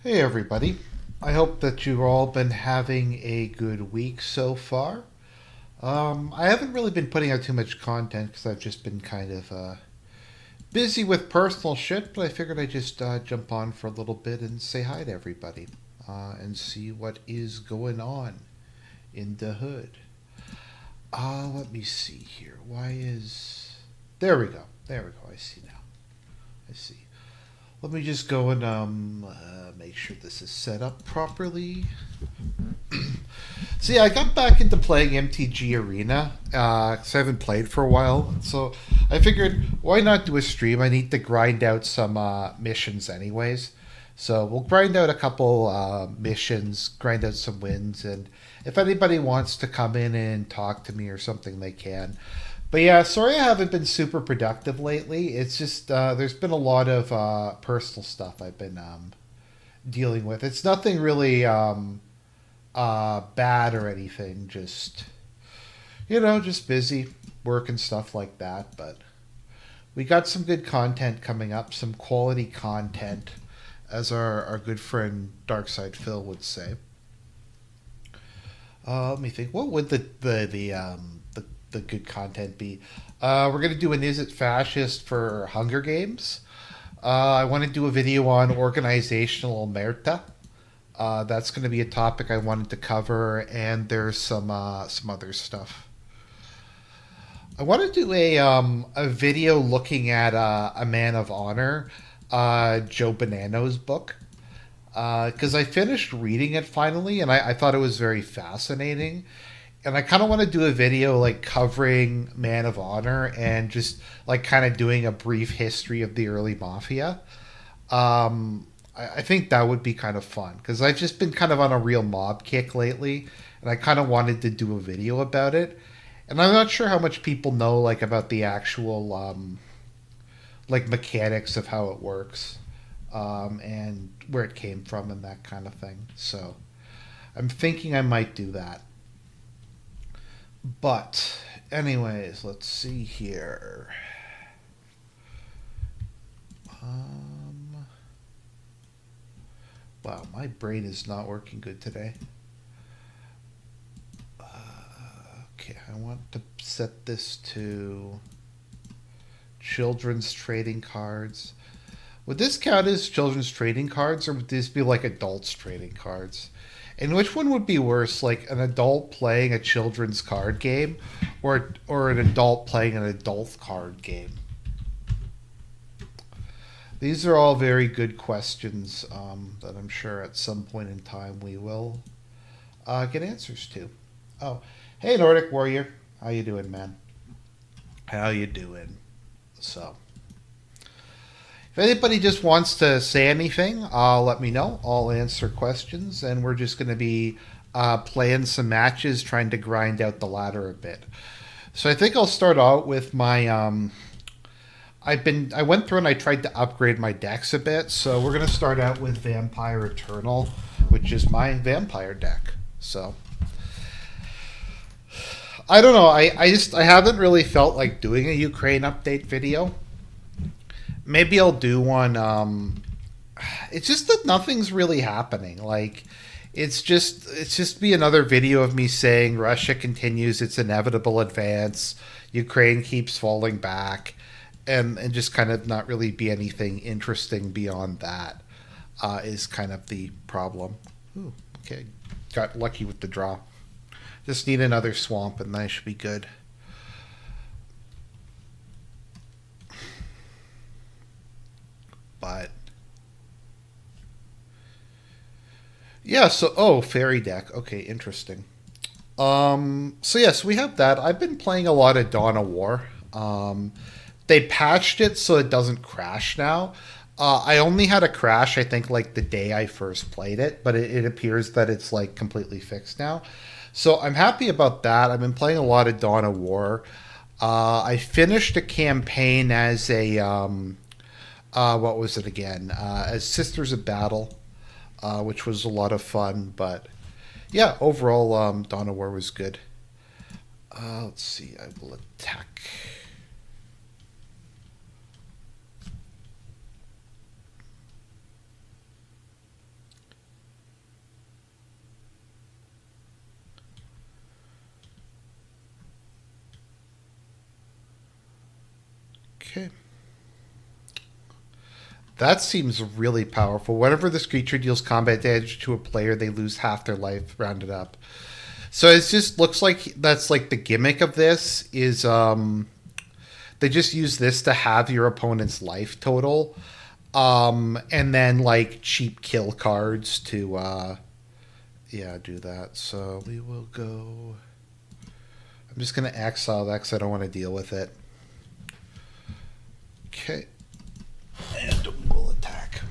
Hey everybody. I hope that you've all been having a good week so far. I haven't really been putting out too much content because I've just been kind of busy with personal shit, but I figured I'd just jump on for a little bit and say hi to everybody and see what is going on in the hood. Let me see here. Why is. There we go. There we go. I see now. I see. Let me just go and make sure this is set up properly. See, I got back into playing MTG Arena because I haven't played for a while. So I figured, why not do a stream? I need to grind out some missions, anyways. So we'll grind out a couple missions, grind out some wins, and if anybody wants to come in and talk to me or something, they can. But yeah, sorry I haven't been super productive lately. It's just there's been a lot of personal stuff I've been dealing with. It's nothing really bad or anything. Just just busy work and stuff like that. But we got some good content coming up, some quality content, as our good friend Darkside Phil would say. Let me think. What would the good content be? We're gonna do an Is It Fascist for Hunger Games. I want to do a video on organizational omerta. That's going to be a topic I wanted to cover, and there's some other stuff. I want to do a video looking at A Man of Honor, Joe Bonanno's book, because I finished reading it finally, and I thought it was very fascinating. And I kind of want to do a video like covering Man of Honor and just like kind of doing a brief history of the early mafia. I think that would be kind of fun because I've just been kind of on a real mob kick lately, and I kind of wanted to do a video about it. And I'm not sure how much people know like about the actual like mechanics of how it works and where it came from and that kind of thing. So I'm thinking I might do that. But anyways, let's see here. Um, wow, my brain is not working good today. Okay, I want to set this to children's trading cards. Would this count as children's trading cards, or would this be like adults trading cards? And which one would be worse, like an adult playing a children's card game, or an adult playing an adult card game? These are all very good questions that I'm sure at some point in time we will get answers to. Oh, hey Nordic Warrior, how you doing, man? How you doing? So, if anybody just wants to say anything, let me know. I'll answer questions, and we're just going to be playing some matches, trying to grind out the ladder a bit. So I think I'll start out with my. I went through and I tried to upgrade my decks a bit. So we're going to start out with Vampire Eternal, which is my vampire deck. So I don't know. I haven't really felt like doing a Ukraine update video. Maybe I'll do one. It's just that nothing's really happening. Like, it's just be another video of me saying Russia continues its inevitable advance, Ukraine keeps falling back, and just kind of not really be anything interesting beyond that. Is kind of the problem. Ooh, okay, got lucky with the draw. Just need another swamp, and I should be good. But yeah, so fairy deck. Okay, interesting. So yes, we have that. I've been playing a lot of Dawn of War. They patched it so it doesn't crash now. I only had a crash, I think, like the day I first played it, but it appears that it's like completely fixed now. So I'm happy about that. I've been playing a lot of Dawn of War. I finished a campaign as a what was it again? As Sisters of Battle, which was a lot of fun. But yeah, overall, Dawn of War was good. Let's see. I will attack. Okay. That seems really powerful. Whenever this creature deals combat damage to a player, they lose half their life rounded up. So it just looks like that's like the gimmick of this is they just use this to have your opponent's life total. And then like cheap kill cards to yeah, do that. So we will go. I'm just gonna exile that because I don't want to deal with it. Okay. And we'll attack.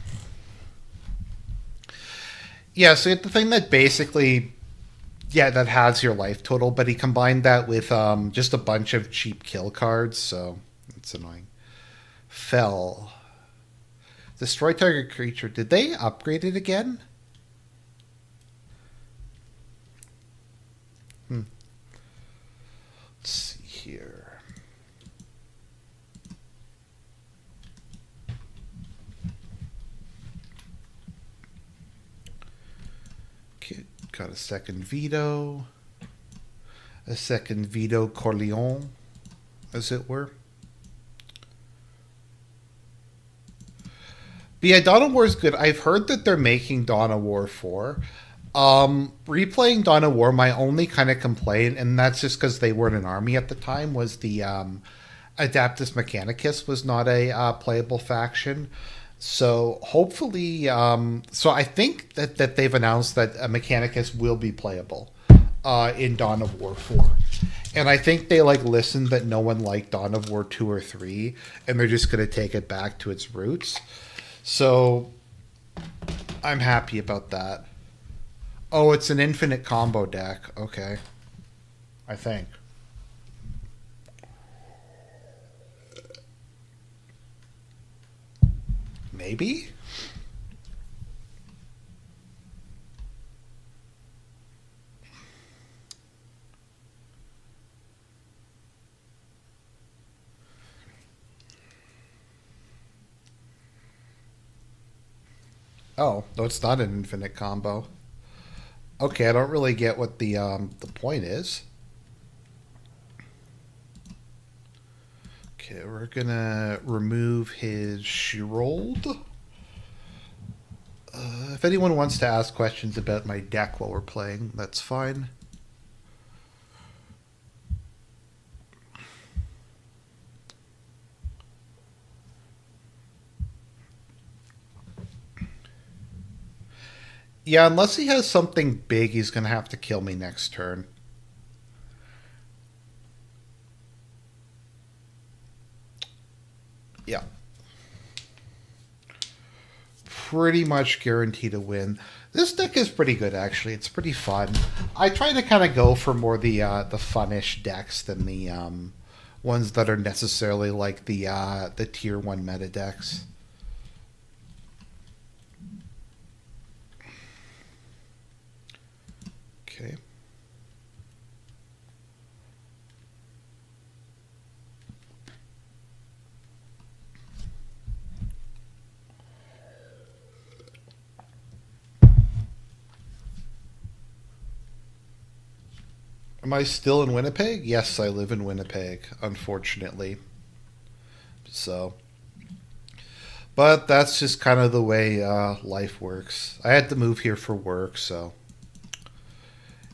Yeah, so the thing that basically, yeah, that has your life total, but he combined that with just a bunch of cheap kill cards, so it's annoying. Fell. Destroy target creature. Did they upgrade it again? Let's see here. Okay, got a second veto. A second veto Corleone, as it were. But yeah, Dawn of War is good. I've heard that they're making Dawn of War 4. Replaying Dawn of War, my only kind of complaint, and that's just because they weren't an army at the time, was the Adeptus Mechanicus was not a playable faction. So hopefully, so I think that they've announced that a Mechanicus will be playable in Dawn of War 4. And I think they like listened that no one liked Dawn of War 2 or 3, and they're just going to take it back to its roots. So I'm happy about that. Oh, it's an infinite combo deck. Okay. I think. Maybe? Oh, no, it's not an infinite combo. Okay, I don't really get what the point is. Okay, we're gonna remove his Shirold. If anyone wants to ask questions about my deck while we're playing, that's fine. Yeah, unless he has something big, he's gonna have to kill me next turn. Yeah. Pretty much guaranteed to win. This deck is pretty good, actually. It's pretty fun. I try to kind of go for more the funnish decks than the ones that are necessarily like the tier 1 meta decks. Okay. Am I still in Winnipeg? Yes, I live in Winnipeg, unfortunately. So, but that's just kind of the way life works. I had to move here for work, so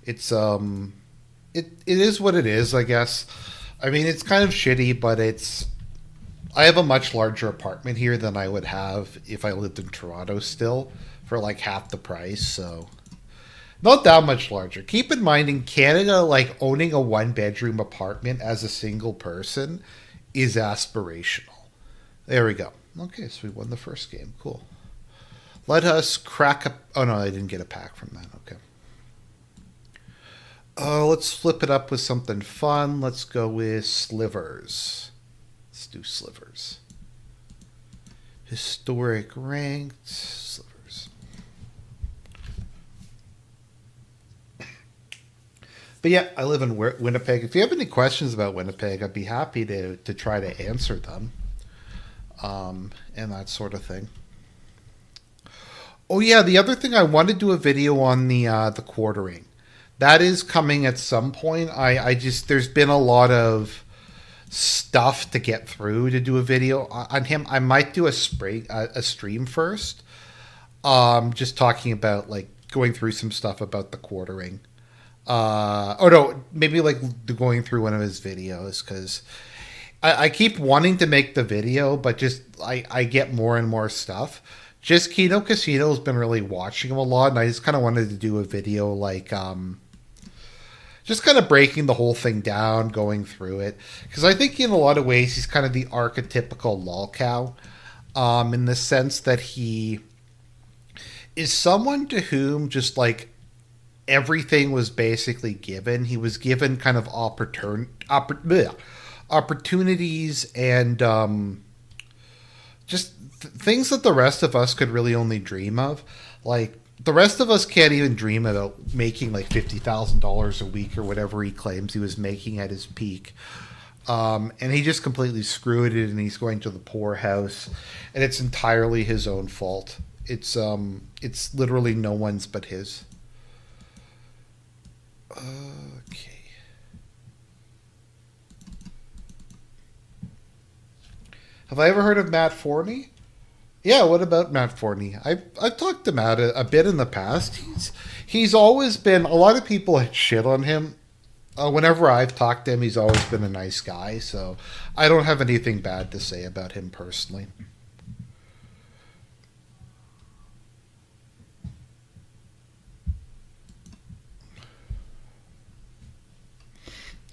it's it is what it is, I guess. I mean, it's kind of shitty, but it's I have a much larger apartment here than I would have if I lived in Toronto still for like half the price, so not that much larger. Keep in mind, in Canada, like owning a 1 bedroom apartment as a single person is aspirational. There we go. Okay, so we won the first game. Cool. Let us crack a. Oh no, I didn't get a pack from that. Okay. Let's flip it up with something fun. Let's go with slivers. Let's do slivers. Historic ranked slivers. But yeah, I live in Winnipeg. If you have any questions about Winnipeg, I'd be happy to try to answer them, and that sort of thing. Oh yeah, the other thing, I want to do a video on the quartering. That is coming at some point. I just there's been a lot of stuff to get through to do a video on him. I might do a stream first, just talking about like going through some stuff about the quartering. Or no, maybe like going through one of his videos because I keep wanting to make the video, but just I get more and more stuff. Just Kino Casino's been really watching him a lot, and I just kind of wanted to do a video like just kind of breaking the whole thing down, going through it, because I think in a lot of ways he's kind of the archetypical lolcow, in the sense that he is someone to whom just like everything was basically given. He was given kind of opportunities and just things that the rest of us could really only dream of. Like the rest of us can't even dream about making like $50,000 a week or whatever he claims he was making at his peak. And he just completely screwed it, and he's going to the poorhouse, and it's entirely his own fault. It's literally no one's but his. Okay. Have I ever heard of Matt Forney? Yeah, what about Matt Forney? I've talked to Matt a bit in the past. He's always been, a lot of people had shit on him. Whenever I've talked to him, he's always been a nice guy, so I don't have anything bad to say about him personally.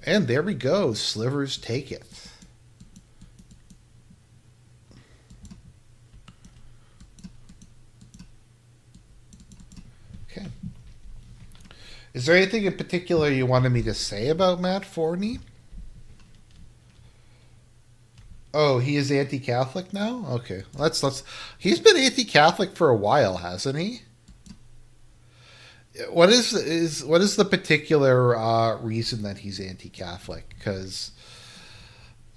And there we go. Slivers take it. Okay. Is there anything in particular you wanted me to say about Matt Forney? Oh, he is anti-Catholic now? Okay. Let's he's been anti-Catholic for a while, hasn't he? What is the particular reason that he's anti-Catholic? Because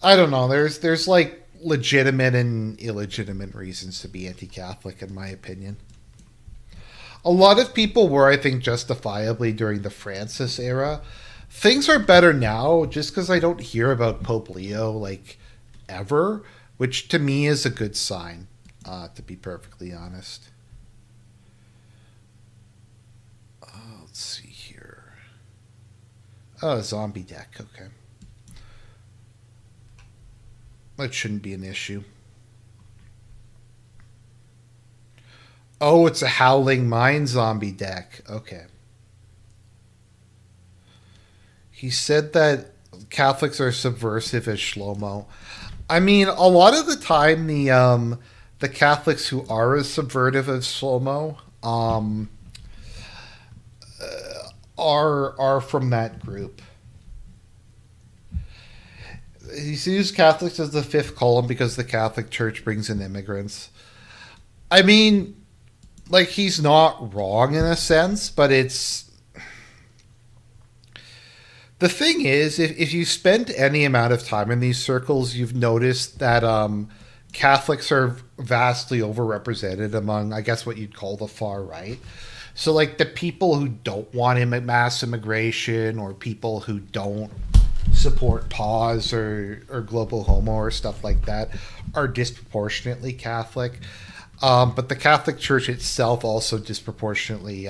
I don't know. There's like legitimate and illegitimate reasons to be anti-Catholic, in my opinion. A lot of people were, I think, justifiably during the Francis era. Things are better now, just because I don't hear about Pope Leo like ever, which to me is a good sign. To be perfectly honest. Let's see here. Oh, zombie deck. Okay. That shouldn't be an issue. Oh, it's a Howling Mind zombie deck. Okay. He said that Catholics are subversive as Shlomo. I mean, a lot of the time, the Catholics who are as subversive as Shlomo are from that group. He sees Catholics as the fifth column because the Catholic Church brings in immigrants. I mean, like, he's not wrong in a sense, but it's... The thing is, if you spend any amount of time in these circles, you've noticed that Catholics are vastly overrepresented among, I guess, what you'd call the far right. So, like, the people who don't want mass immigration, or people who don't support pause or global homo or stuff like that, are disproportionately Catholic. But the Catholic Church itself also disproportionately,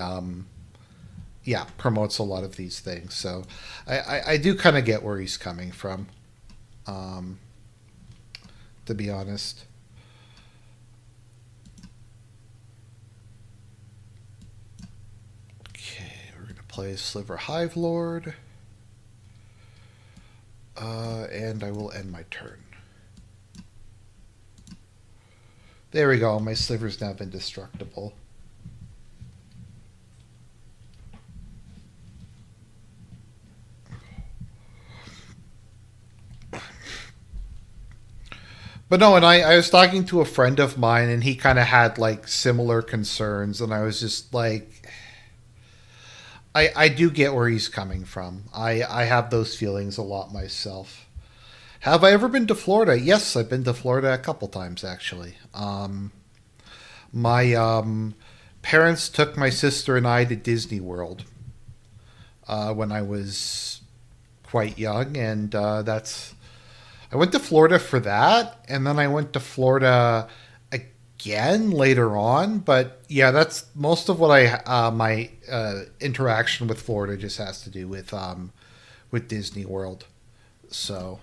promotes a lot of these things. So I do kind of get where he's coming from, to be honest. Okay, we're going to play Sliver Hive Lord. And I will end my turn. There we go. My Sliver's now indestructible. But no, and I was talking to a friend of mine, and he kind of had like similar concerns, and I was just like, I do get where he's coming from. I have those feelings a lot myself. Have I ever been to Florida? Yes, I've been to Florida a couple times actually. My parents took my sister and I to Disney World when I was quite young, and I went to Florida for that, and then I went to Florida again later on. But yeah, that's most of what I my interaction with Florida just has to do with Disney World. So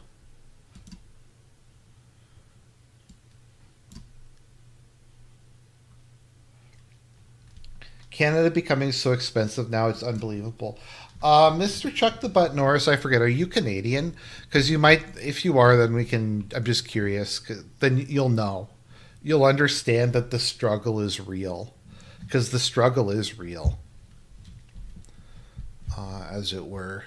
Canada becoming so expensive now, it's unbelievable. Mr. Chuck the Butt Norris, I forget, are you Canadian? Because you might, if you are, then we can. I'm just curious. Then you'll know. You'll understand that the struggle is real. Because the struggle is real, as it were.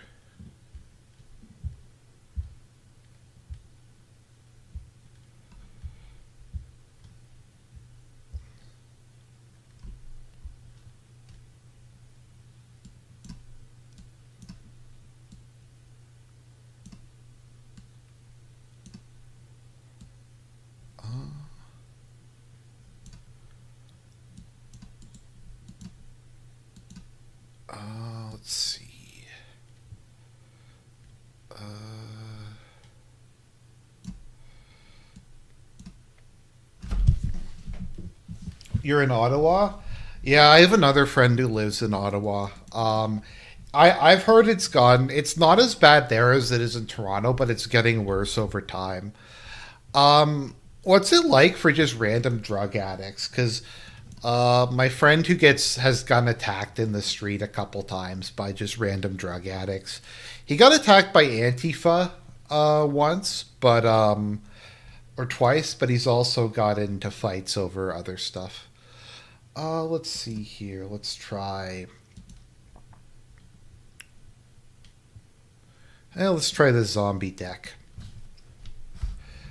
Let's see. You're in Ottawa? Yeah, I have another friend who lives in Ottawa. I've heard it's gone. It's not as bad there as it is in Toronto, but it's getting worse over time. What's it like for just random drug addicts? Because my friend who gets has gotten attacked in the street a couple times by just random drug addicts. He got attacked by Antifa once, but or twice, but he's also got into fights over other stuff. Let's see here. Let's try. Let's try the zombie deck.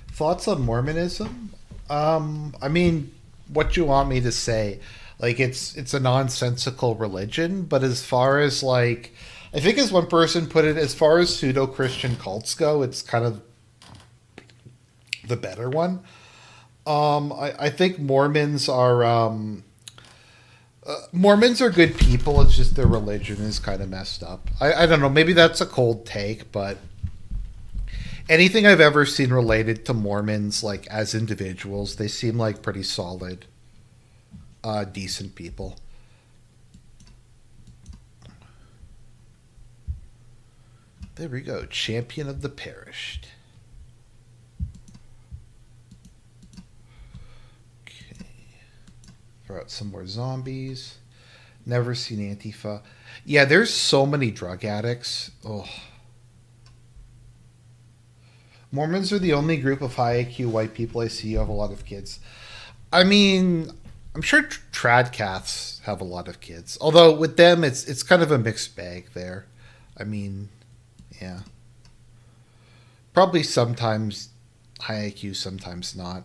Thoughts on Mormonism? I mean, what do you want me to say? Like, it's a nonsensical religion, but as far as like, I think as one person put it, as far as pseudo Christian cults go, it's kind of the better one. I think Mormons are good people. It's just their religion is kind of messed up. I don't know. Maybe that's a cold take, but anything I've ever seen related to Mormons, like as individuals, they seem like pretty solid, decent people. There we go. Champion of the perished. Okay. Throw out some more zombies. Never seen Antifa. Yeah, there's so many drug addicts. Oh. Mormons are the only group of high IQ white people I see who have a lot of kids. I mean, I'm sure tradcaths have a lot of kids. Although with them, it's kind of a mixed bag there. I mean, yeah, probably sometimes high IQ, sometimes not.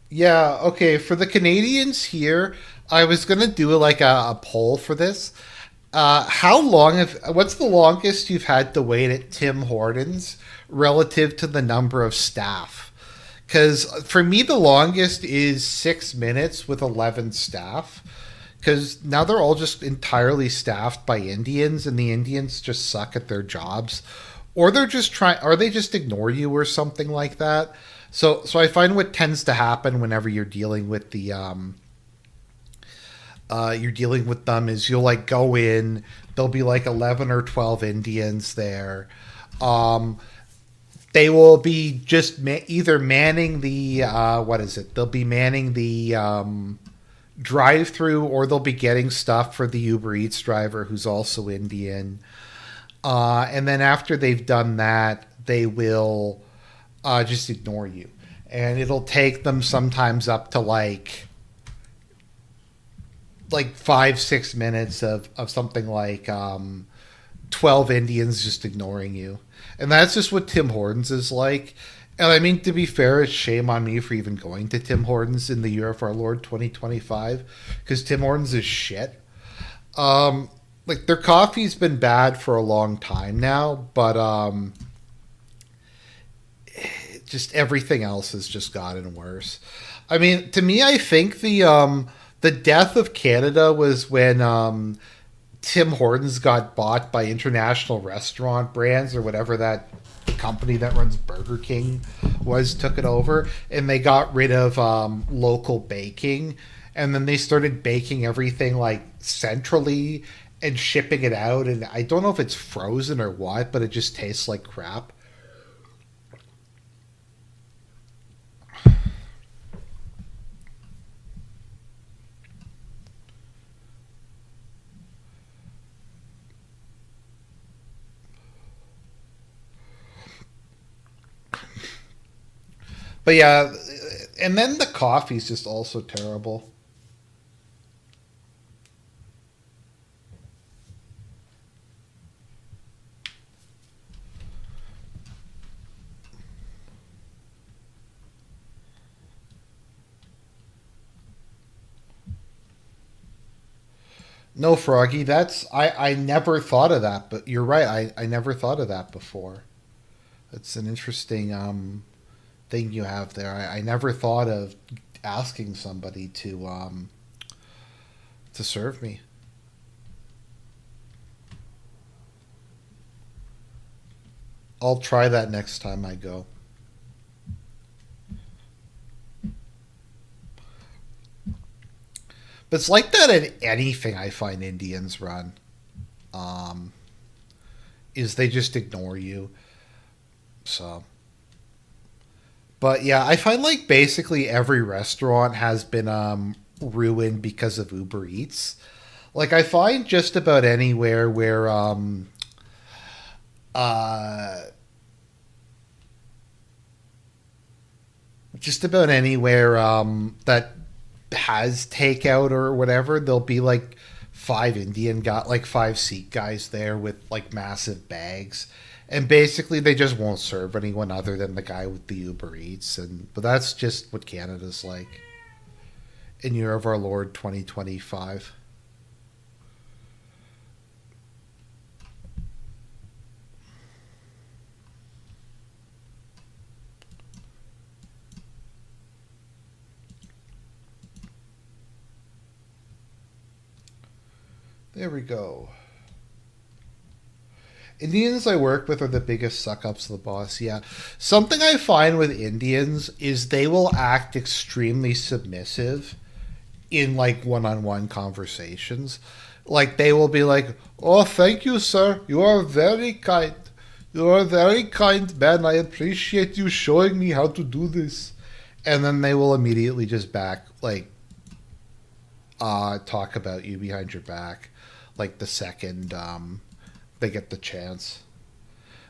Yeah, okay. For the Canadians here, I was gonna do like a poll for this. How long have what's the longest you've had to wait at Tim Hortons relative to the number of staff? Because for me, the longest is 6 minutes with 11 staff. Because now they're all just entirely staffed by Indians, and the Indians just suck at their jobs, or they're just trying, or they just ignore you, or something like that. So I find what tends to happen whenever you're dealing with them is you'll like go in, there'll be like 11 or 12 Indians there. Um, they will be just either manning the what is it? They'll be manning the drive through, or they'll be getting stuff for the Uber Eats driver who's also Indian. And then after they've done that, they will just ignore you. And it'll take them sometimes up to like 5 6 minutes of something like 12 Indians just ignoring you. And that's just what Tim Hortons is like. And I mean, to be fair, it's shame on me for even going to Tim Hortons in the year of our Lord 2025, because Tim Hortons is shit. Like their coffee's been bad for a long time now, but just everything else has just gotten worse. I mean, to me, I think the death of Canada was when Tim Hortons got bought by International Restaurant Brands or whatever that company that runs Burger King was, took it over, and they got rid of local baking, and then they started baking everything like centrally and shipping it out, and I don't know if it's frozen or what, but it just tastes like crap. But yeah, and then the coffee's just also terrible. No, Froggy, that's I never thought of that, but you're right. I never thought of that before. It's an interesting thing you have there. I never thought of asking somebody to serve me. I'll try that next time I go. But it's like that in anything I find Indians run. Um, is they just ignore you. So, but yeah, I find like basically every restaurant has been ruined because of Uber Eats. Like I find just about anywhere where uh just about anywhere that has takeout or whatever, there'll be like five Indian got like five Sikh guys there with like massive bags. And basically they just won't serve anyone other than the guy with the Uber Eats, and but that's just what Canada's like in year of our Lord 2025. There we go. Indians I work with are the biggest suck ups of the boss. Yeah. Something I find with Indians is they will act extremely submissive in like one on one conversations. Like they will be like, "Oh, thank you, sir. You are very kind. You are a very kind man. I appreciate you showing me how to do this." And then they will immediately just talk about you behind your back, like the second they get the chance.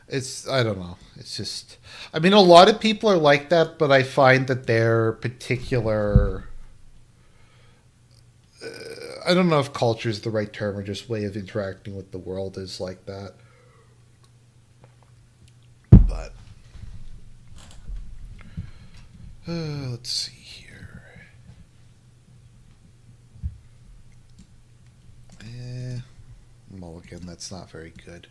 It's I don't know. It's just I mean a lot of people are like that, but I find that their particular I don't know if culture is the right term or just way of interacting with the world is like that. But let's see here. Mulligan, that's not very good.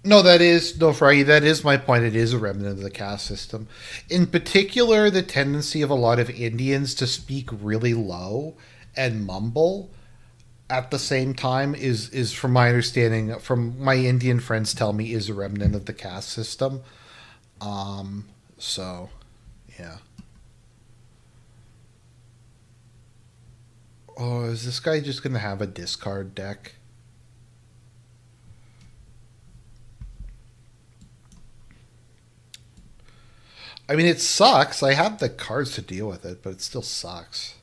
No, that is no, Froggy. That is my point. It is a remnant of the caste system. In particular, the tendency of a lot of Indians to speak really low and mumble at the same time is from my understanding, from my Indian friends tell me, is a remnant of the caste system. Um, so yeah. Oh, is this guy just gonna have a discard deck? I mean, it sucks. I have the cards to deal with it, but it still sucks.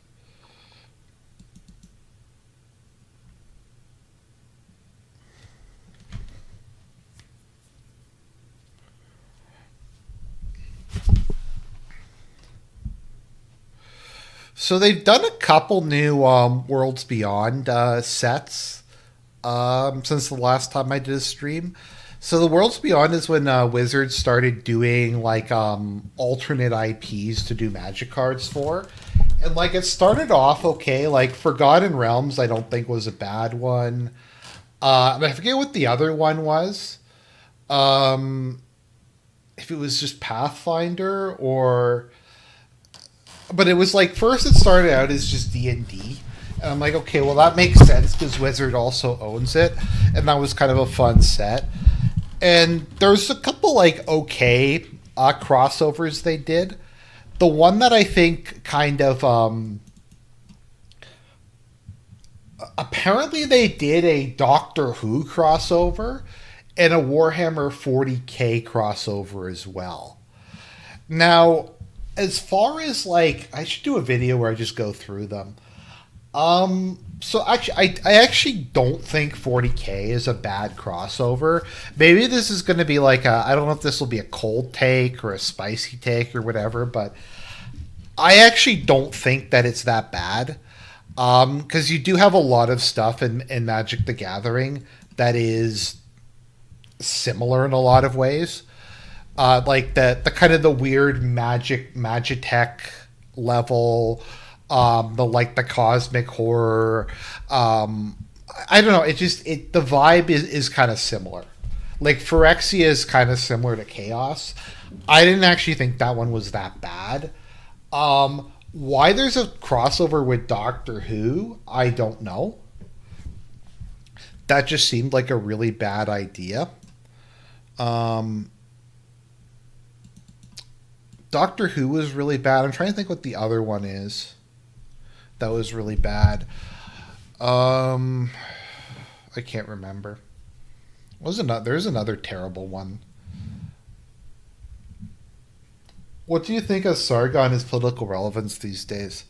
So they've done a couple new Worlds Beyond sets since the last time I did a stream. So the Worlds Beyond is when Wizards started doing like alternate IPs to do Magic cards for, and like it started off okay. Like Forgotten Realms, I don't think was a bad one. I forget what the other one was. Um, if it was just Pathfinder or, but it was like first it started out as just D&D. And I'm like, okay, well that makes sense because Wizard also owns it, and that was kind of a fun set. And there's a couple like okay crossovers they did. The one that I think kind of apparently they did a Doctor Who crossover and a Warhammer 40K crossover as well. Now, as far as like, I should do a video where I just go through them. So actually, I actually don't think 40K is a bad crossover. Maybe this is going to be like I don't know if this will be a cold take or a spicy take or whatever, but I actually don't think that it's that bad. Because you do have a lot of stuff in Magic the Gathering that is similar in a lot of ways. Like the kind of the weird Magitech level, the cosmic horror. I don't know. The vibe is kind of similar. Like Phyrexia is kind of similar to Chaos. I didn't actually think that one was that bad. Why there's a crossover with Doctor Who, I don't know. That just seemed like a really bad idea. Doctor Who was really bad. I'm trying to think what the other one is that was really bad. I can't remember. There's another terrible one. What do you think of Sargon his political relevance these days?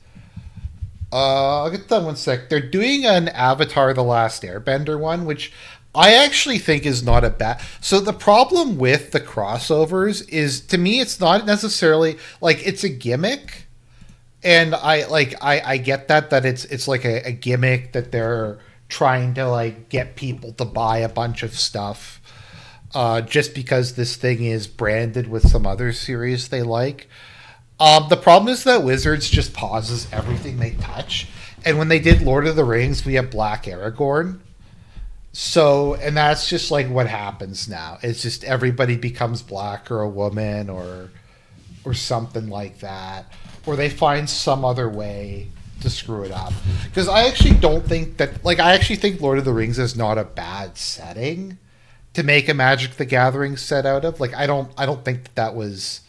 I'll get that one sec. They're doing an Avatar: The Last Airbender one, which I actually think is not a bad. So the problem with the crossovers is, to me, it's not necessarily like it's a gimmick, and I get that it's like a gimmick that they're trying to like get people to buy a bunch of stuff. Just because this thing is branded with some other series they like. The problem is that Wizards just pauses everything they touch. And when they did Lord of the Rings, we have Black Aragorn. So, and that's just like what happens now. It's just everybody becomes black or a woman or something like that. Or they find some other way to screw it up. Because I actually don't think that, like, I actually think Lord of the Rings is not a bad setting to make a Magic the Gathering set out of. Like, I don't think that was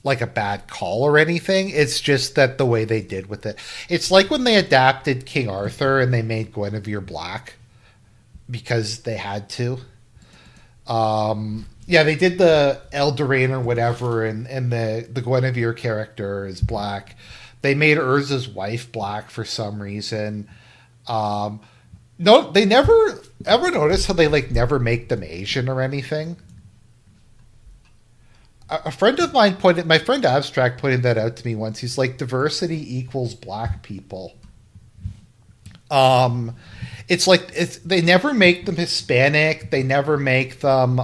like a bad call or anything. It's just that the way they did with it. It's like when they adapted King Arthur and they made Guinevere black because they had to. Yeah, they did the Eldraine or whatever, and the Guinevere character is black. They made Urza's wife black for some reason. No, they never ever notice how they like never make them Asian or anything. A friend of mine my friend Abstract pointed that out to me once. He's like, diversity equals black people. It's like they never make them Hispanic. They never make them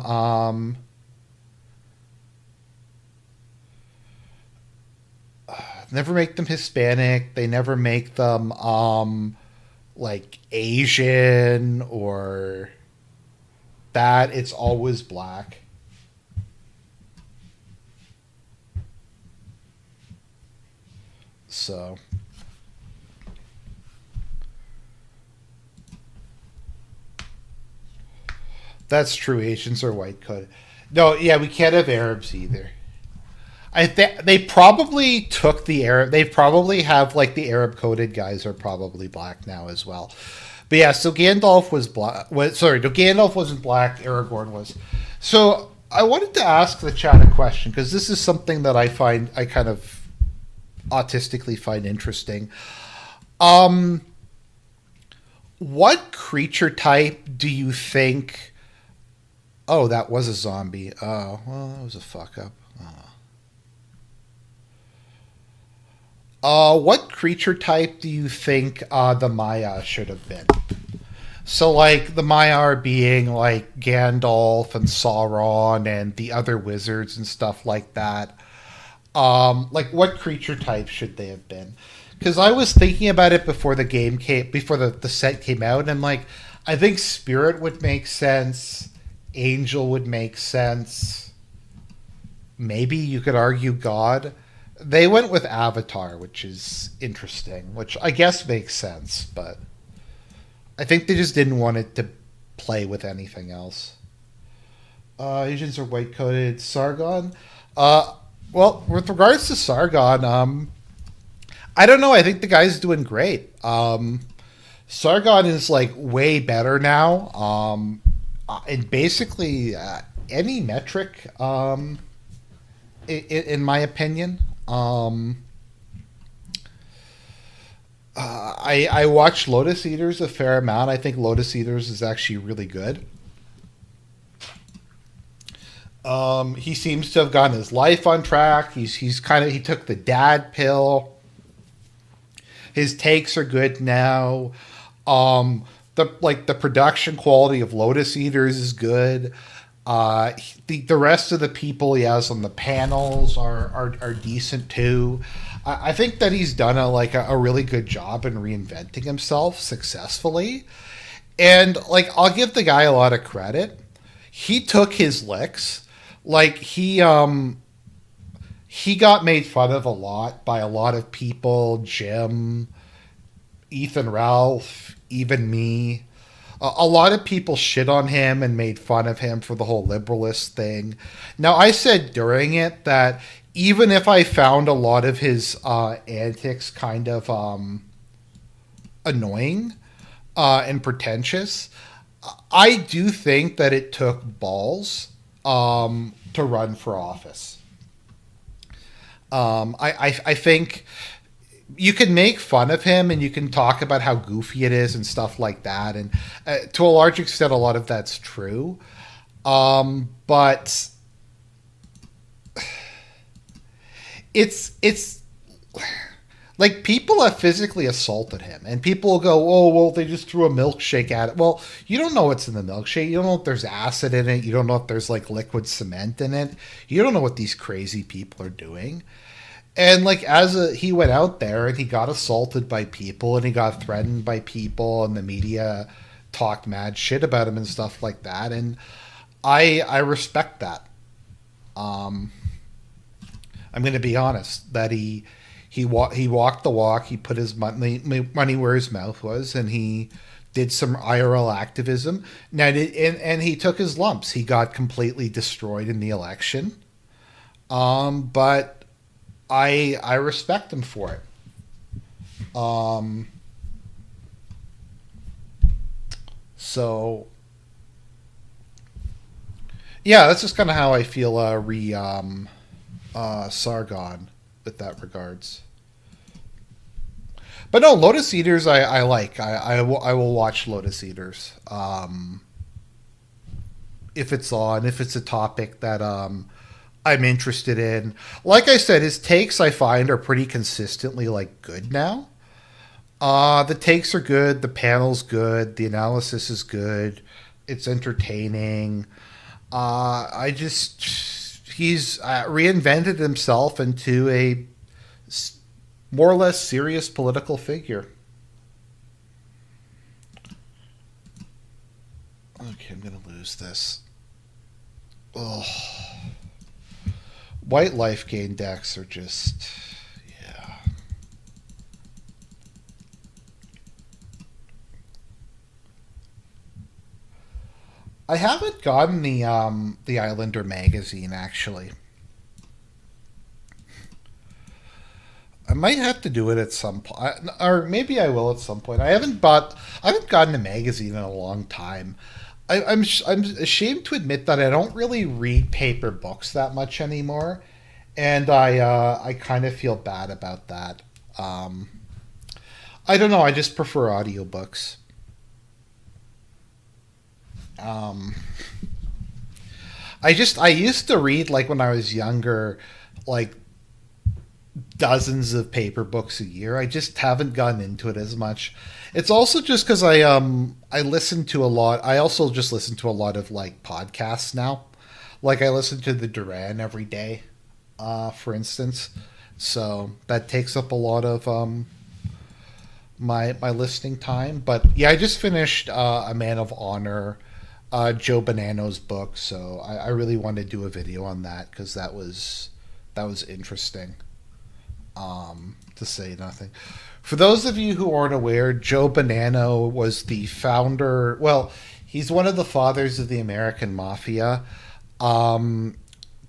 never make them Hispanic. They never make them like Asian or that. It's always black. So that's true. Asians are white coded. No, yeah, we can't have Arabs either. They probably took the Arab. They probably have like the Arab coded guys are probably black now as well. But yeah, so Gandalf was black. Sorry, no, Gandalf wasn't black. Aragorn was. So I wanted to ask the chat a question because this is something that I kind of autistically find interesting. What creature type do you think? Oh, that was a zombie. Oh, well, that was a fuck up. What creature type do you think the Maya should have been? So like the Maiar being like Gandalf and Sauron and the other wizards and stuff like that. Like what creature type should they have been? Because I was thinking about it before the game came, before the set came out, and I'm like, I think spirit would make sense, angel would make sense. Maybe you could argue god. They went with avatar, which is interesting, which I guess makes sense, but I think they just didn't want it to play with anything else. Asians are white coated. Sargon. Uh, well, with regards to Sargon, I don't know. I think the guy's doing great. Sargon is like way better now. In basically any metric, in my opinion. I watch Lotus Eaters a fair amount. I think Lotus Eaters is actually really good. He seems to have gotten his life on track. He's kind of he took the dad pill. His takes are good now. The production quality of Lotus Eaters is good. The rest of the people he has on the panels are decent too. I think that he's done a really good job in reinventing himself successfully. And like I'll give the guy a lot of credit. He took his licks. Like he got made fun of a lot by a lot of people, Jim, Ethan Ralph, even me. A lot of people shit on him and made fun of him for the whole liberalist thing. Now, I said during it that even if I found a lot of his antics kind of annoying and pretentious, I do think that it took balls to run for office. I think you can make fun of him and you can talk about how goofy it is and stuff like that. And to a large extent, a lot of that's true. But it's like people have physically assaulted him, and people will go, "Oh, well, they just threw a milkshake at it." Well, you don't know what's in the milkshake. You don't know if there's acid in it. You don't know if there's like liquid cement in it. You don't know what these crazy people are doing. And like he went out there and he got assaulted by people and he got threatened by people and the media talked mad shit about him and stuff like that. And I respect that. Um, I'm going to be honest that he walked the walk. He put his money where his mouth was, and he did some IRL activism. Now, and he took his lumps. He got completely destroyed in the election. But I respect him for it. Um, so yeah, that's just kind of how I feel re Sargon with that regards. But no, Lotus Eaters I like. I will watch Lotus Eaters. If it's on, if it's a topic that I'm interested in. Like I said, his takes I find are pretty consistently like good now. The takes are good, the panel's good, the analysis is good, it's entertaining. I just he's reinvented himself into a more or less serious political figure. Okay, I'm gonna lose this. Oh, white life gain decks are just yeah. I haven't gotten the Islander magazine actually. I might have to do it at some point, or maybe I will at some point. I haven't gotten a magazine in a long time. I'm ashamed to admit that I don't really read paper books that much anymore, and I kind of feel bad about that. Um, I don't know. I just prefer audiobooks. Um, I used to read like when I was younger, like dozens of paper books a year. I just haven't gotten into it as much. It's also just because I listen to a lot. I also just listen to a lot of like podcasts now. Like I listen to the Duran every day, for instance. So that takes up a lot of my listening time. But yeah, I just finished A Man of Honor, Joe Bonanno's book. So I really want to do a video on that because that was interesting. To say nothing. For those of you who aren't aware, Joe Bonanno was the founder. Well, he's one of the fathers of the American Mafia. Um,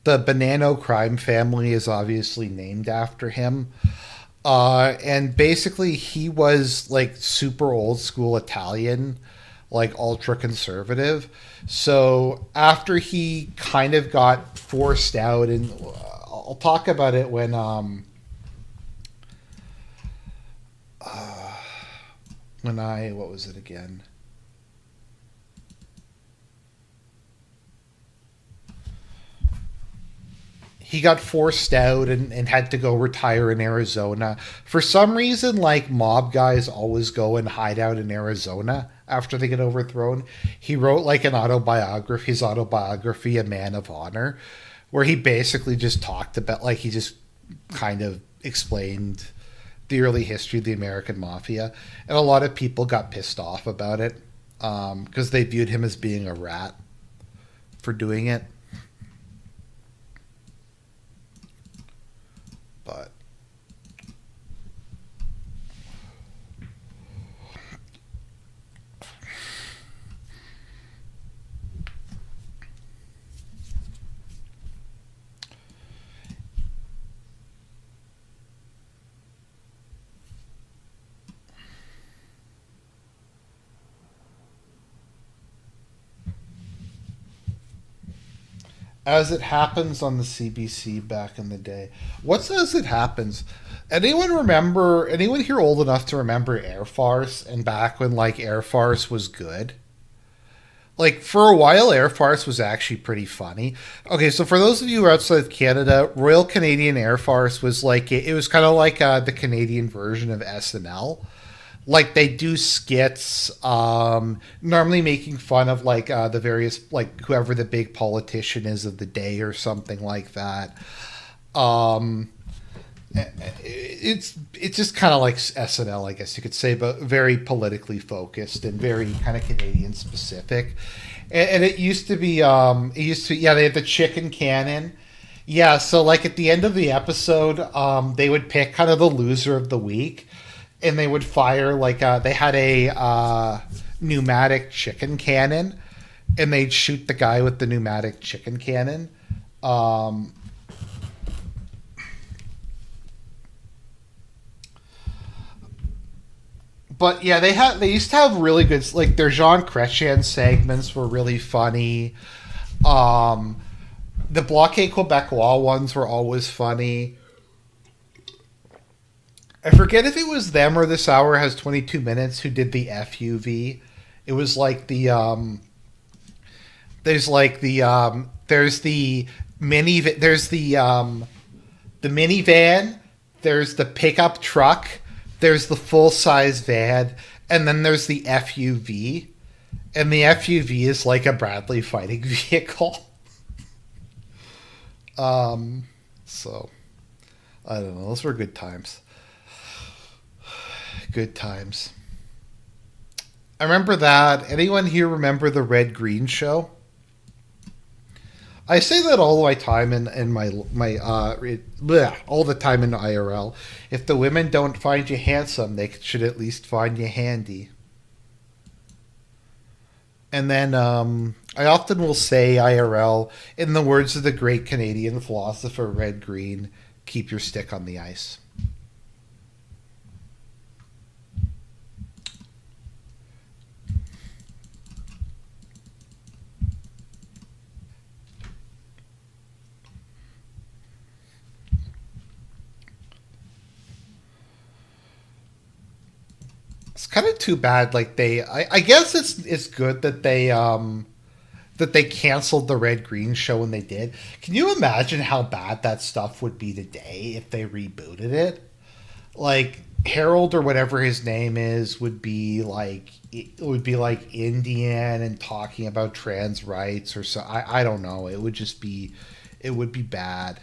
the Bonanno crime family is obviously named after him. And basically, he was like super old school Italian, like ultra conservative. So after he kind of got forced out, and I'll talk about it when I what was it again? He got forced out and had to go retire in Arizona. For some reason, like mob guys always go and hide out in Arizona after they get overthrown. He wrote like an autobiography, his autobiography, A Man of Honor, where he basically just talked about like he just kind of explained the early history of the American Mafia, and a lot of people got pissed off about it because they viewed him as being a rat for doing it. But as it happens on the CBC back in the day, what's as it happens? Anyone remember? Anyone here old enough to remember Air Farce and back when like Air Farce was good? Like for a while Air Farce was actually pretty funny. Okay, so for those of you who are outside of Canada, Royal Canadian Air Farce was like it was kind of like the Canadian version of SNL. Like they do skits, normally making fun of like the various like whoever the big politician is of the day or something like that. Um, it's just kind of like SNL, I guess you could say, but very politically focused and very kind of Canadian specific. And it used to be, yeah, they had the chicken cannon. Yeah, so like at the end of the episode, they would pick kind of the loser of the week, and they would fire like they had a pneumatic chicken cannon, and they'd shoot the guy with the pneumatic chicken cannon. Um, but yeah, they used to have really good like their Jean Chrétien segments were really funny. Um, the Blockade Quebecois ones were always funny. I forget if it was them or This Hour Has 22 Minutes who did the FUV. It was like there's the the minivan, there's the pickup truck, there's the full size van, and then there's the FUV. And the FUV is like a Bradley fighting vehicle. So I don't know. Those were good times. Good times. I remember that. Anyone here remember the Red Green show? I say that all my time in all the time in IRL. If the women don't find you handsome, they should at least find you handy. And then I often will say IRL in the words of the great Canadian philosopher Red Green, keep your stick on the ice. It's kind of too bad. Like I guess it's good that that they canceled the Red Green show when they did. Can you imagine how bad that stuff would be today if they rebooted it? Like Harold or whatever his name is would be like Indian and talking about trans rights or so. I don't know. It would just be it would be bad.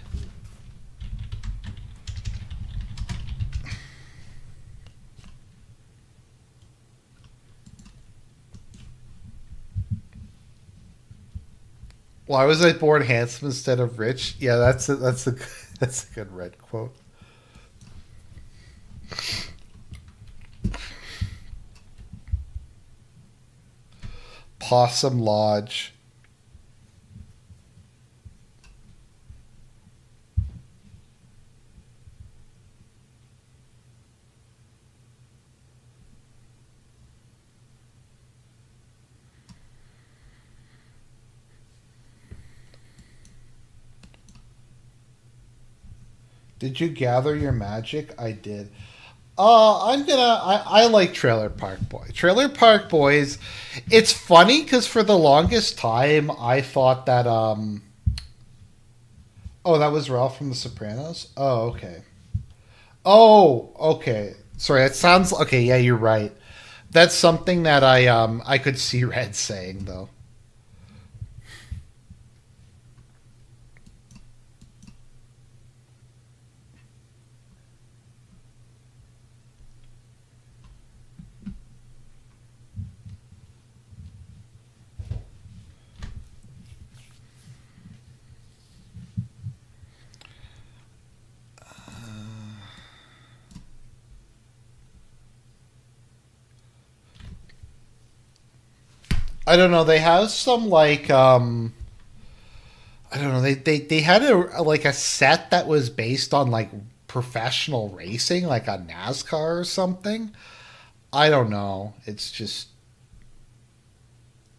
Why was I born handsome instead of rich? Yeah, that's a good red quote. Possum Lodge. Did you gather your magic? I did. I like Trailer Park Boys. Trailer Park Boys. It's funny because for the longest time I thought that oh, that was Ralph from The Sopranos. Oh, okay. Oh, okay. Sorry, it sounds okay. Yeah, you're right. That's something that I could see Red saying though. I don't know. They have some I don't know. They had like a set that was based on like professional racing, like a NASCAR or something. I don't know. It just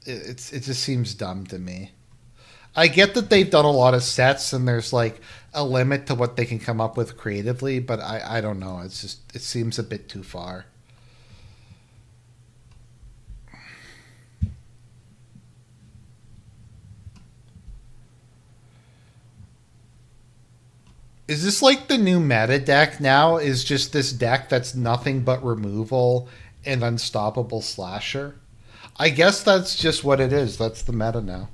seems dumb to me. I get that they've done a lot of sets and there's like a limit to what they can come up with creatively, but I don't know. It's just it seems a bit too far. Is this like the new meta deck now? Is just this deck that's nothing but removal and unstoppable slasher? I guess that's just what it is. That's the meta now.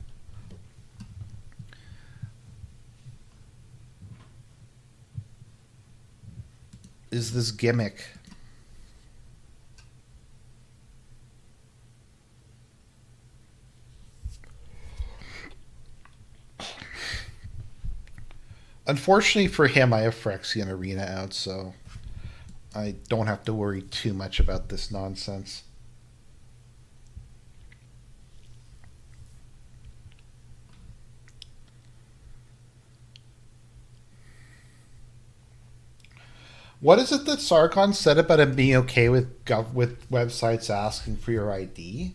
Is this gimmick? Unfortunately for him, I have Phyrexian Arena out, so I don't have to worry too much about this nonsense. What is it that Sargon said about him being okay with with websites asking for your ID?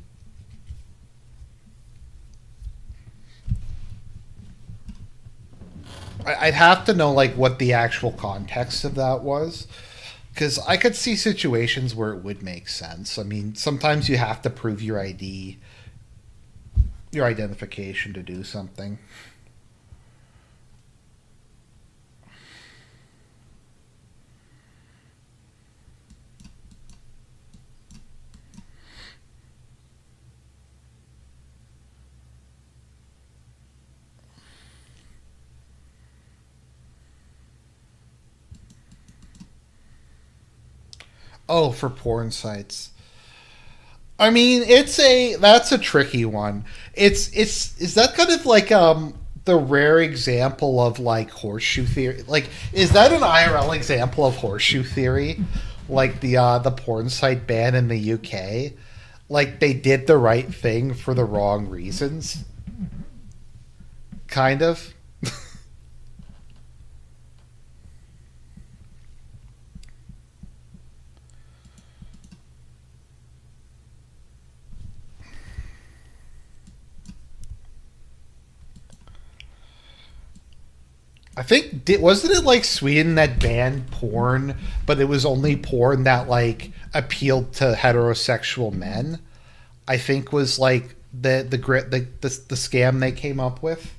Would have to know like what the actual context of that was, because I could see situations where it would make sense. I mean, sometimes you have to prove your ID, your identification to do something. Oh, for porn sites. I mean, it's a that's a tricky one. It's is that kind of like the rare example of like horseshoe theory? Like, is that an IRL example of horseshoe theory? Like the porn site ban in the UK? Like they did the right thing for the wrong reasons, kind of. I think wasn't it like Sweden that banned porn, but it was only porn that like appealed to heterosexual men. I think was like the scam they came up with.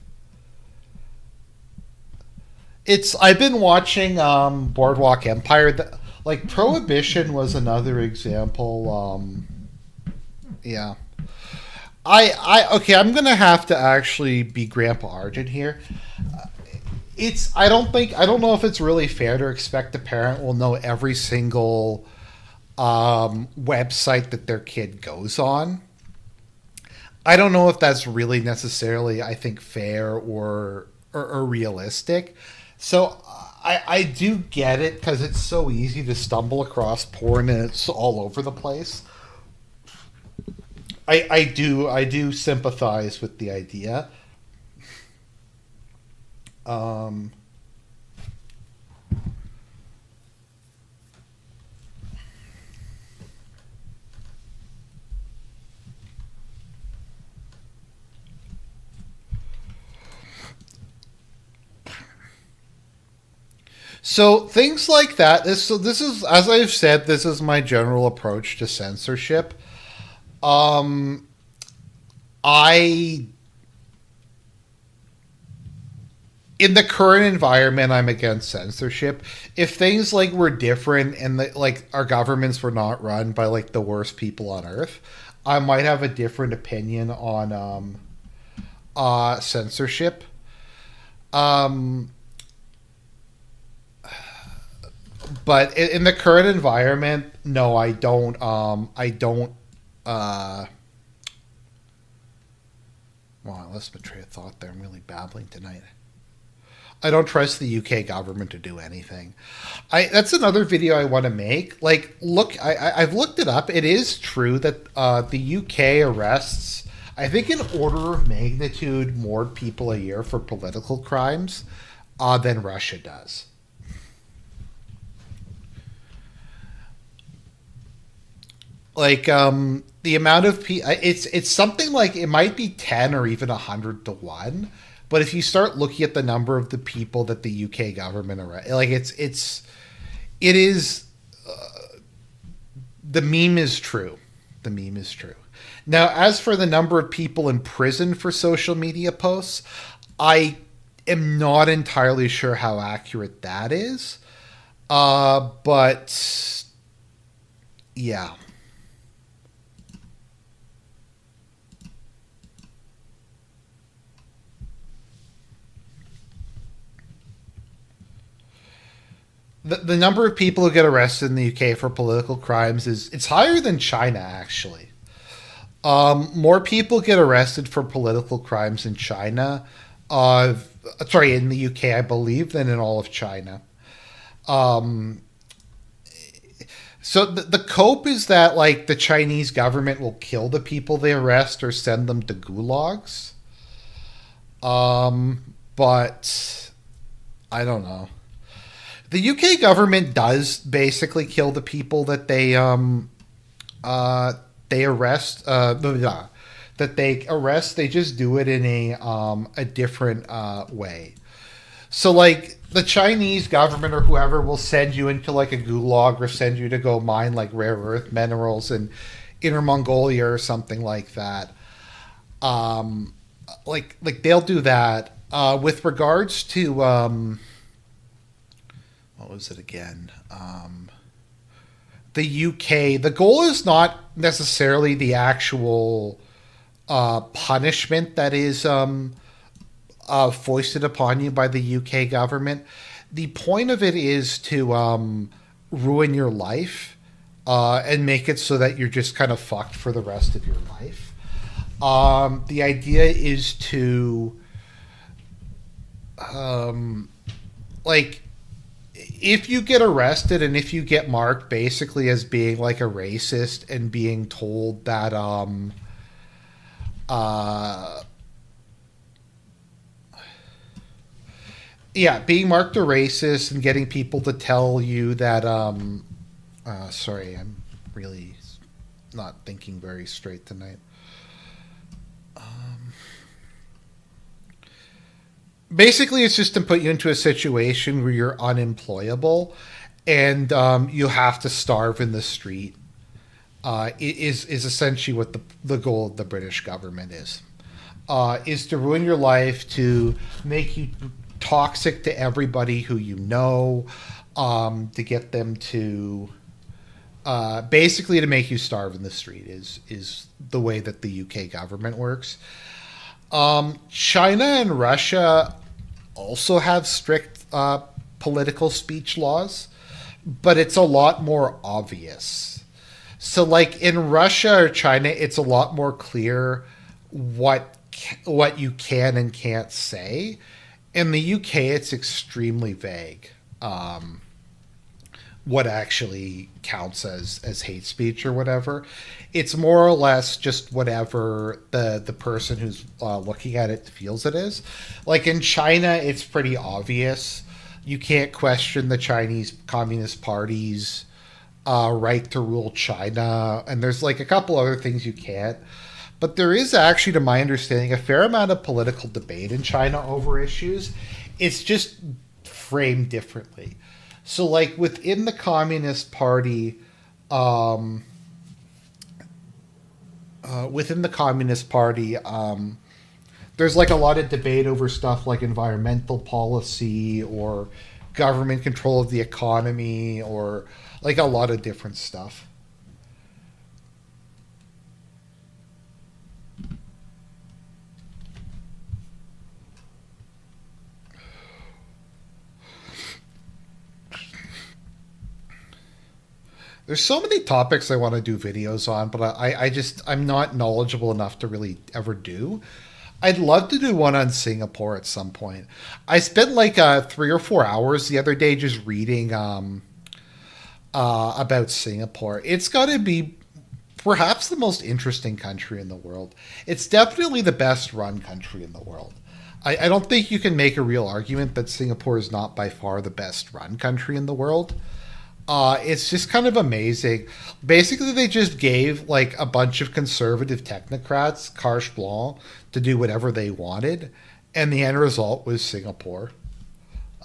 It's I've been watching Boardwalk Empire. Like Prohibition was another example. Yeah, I okay. I'm gonna have to actually be Grandpa Argent here. It's I don't know if it's really fair to expect a parent will know every single website that their kid goes on. I don't know if that's really necessarily, I think, fair or realistic. So I do get it because it's so easy to stumble across porn and it's all over the place. I do sympathize with the idea. Um, so things like that. This is, as I've said, this is my general approach to censorship. Um, I in the current environment, I'm against censorship. If things like were different and like our governments were not run by like the worst people on earth, I might have a different opinion on censorship. Um, but in the current environment, no, I don't. I don't. Uh, well, I lost my train of thought there. I'm really babbling tonight. I don't trust the UK government to do anything. I That's another video I want to make. Like, look, I've looked it up. It is true that the UK arrests, I think, in order of magnitude more people a year for political crimes than Russia does. Like, the amount of people, it's something like it might be 10 or even 100 to 1. But if you start looking at the number of the people that the UK government arrest, like it is the meme is true. The meme is true. Now, as for the number of people in prison for social media posts, I am not entirely sure how accurate that is. But yeah. The number of people who get arrested in the UK for political crimes is it's higher than China actually. More people get arrested for political crimes in China, uh, sorry, in the UK, I believe, than in all of China. Um, so the cope is that like the Chinese government will kill the people they arrest or send them to gulags. But I don't know. The UK government does basically kill the people that they arrest. That they arrest. They just do it in a different way. So like the Chinese government or whoever will send you into like a gulag or send you to go mine like rare earth minerals in Inner Mongolia or something like that. Like they'll do that. With regards to what was it again? The UK. The goal is not necessarily the actual punishment that is foisted upon you by the UK government. The point of it is to ruin your life and make it so that you're just kind of fucked for the rest of your life. The idea is to like if you get arrested and if you get marked basically as being like a racist and being told that uh yeah, being marked a racist and getting people to tell you that sorry, I'm really not thinking very straight tonight. Basically, it's just to put you into a situation where you're unemployable and you have to starve in the street. is essentially what the goal of the British government is to ruin your life, to make you toxic to everybody who you know, to get them to basically to make you starve in the street is the way that the UK government works. China and Russia also have strict political speech laws, but it's a lot more obvious. So, like in Russia or China, it's a lot more clear what what you can and can't say. In the UK, it's extremely vague. What actually counts as hate speech or whatever. It's more or less just whatever the person who's looking at it feels it is. Like in China, it's pretty obvious. You can't question the Chinese Communist Party's right to rule China, and there's like a couple other things you can't. But there is actually, to my understanding, a fair amount of political debate in China over issues. It's just framed differently. So, like within the Communist Party, um, within the Communist Party, there's like a lot of debate over stuff like environmental policy or government control of the economy or like a lot of different stuff. There's so many topics I want to do videos on, but I'm not knowledgeable enough to really ever do. I'd love to do one on Singapore at some point. I spent like 3 or 4 hours the other day just reading about Singapore. It's got to be perhaps the most interesting country in the world. It's definitely the best run country in the world. I don't think you can make a real argument that Singapore is not by far the best run country in the world. It's just kind of amazing. Basically, they just gave like a bunch of conservative technocrats carte blanche to do whatever they wanted, and the end result was Singapore.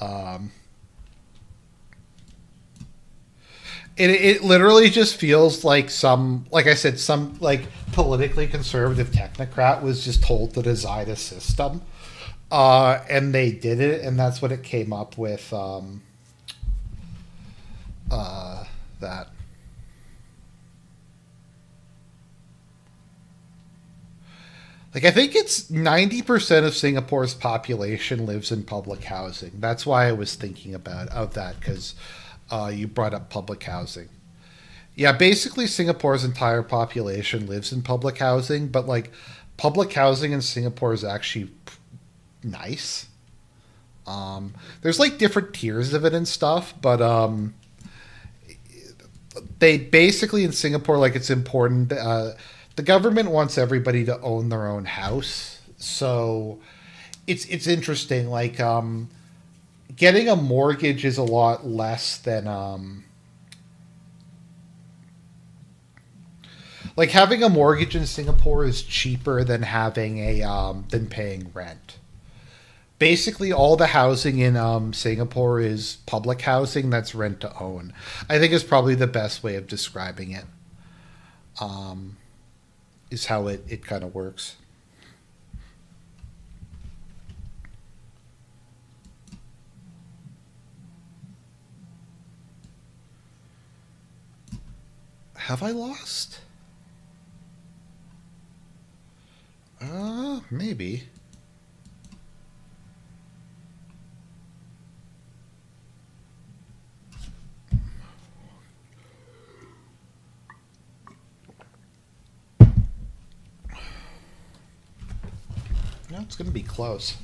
Um, it literally just feels like some, like I said, some like politically conservative technocrat was just told to design a system, and they did it, and that's what it came up with. That like I think it's 90% of Singapore's population lives in public housing. That's why I was thinking about of that because you brought up public housing. Yeah, basically Singapore's entire population lives in public housing, but like public housing in Singapore is actually nice. There's like different tiers of it and stuff, but they basically in Singapore, like it's important. The government wants everybody to own their own house, so it's interesting. Like getting a mortgage is a lot less than like having a mortgage in Singapore is cheaper than having a than paying rent. Basically, all the housing in Singapore is public housing that's rent to own. I think is probably the best way of describing it. Um, is how it kind of works. Have I lost? Maybe. No, it's going to be close.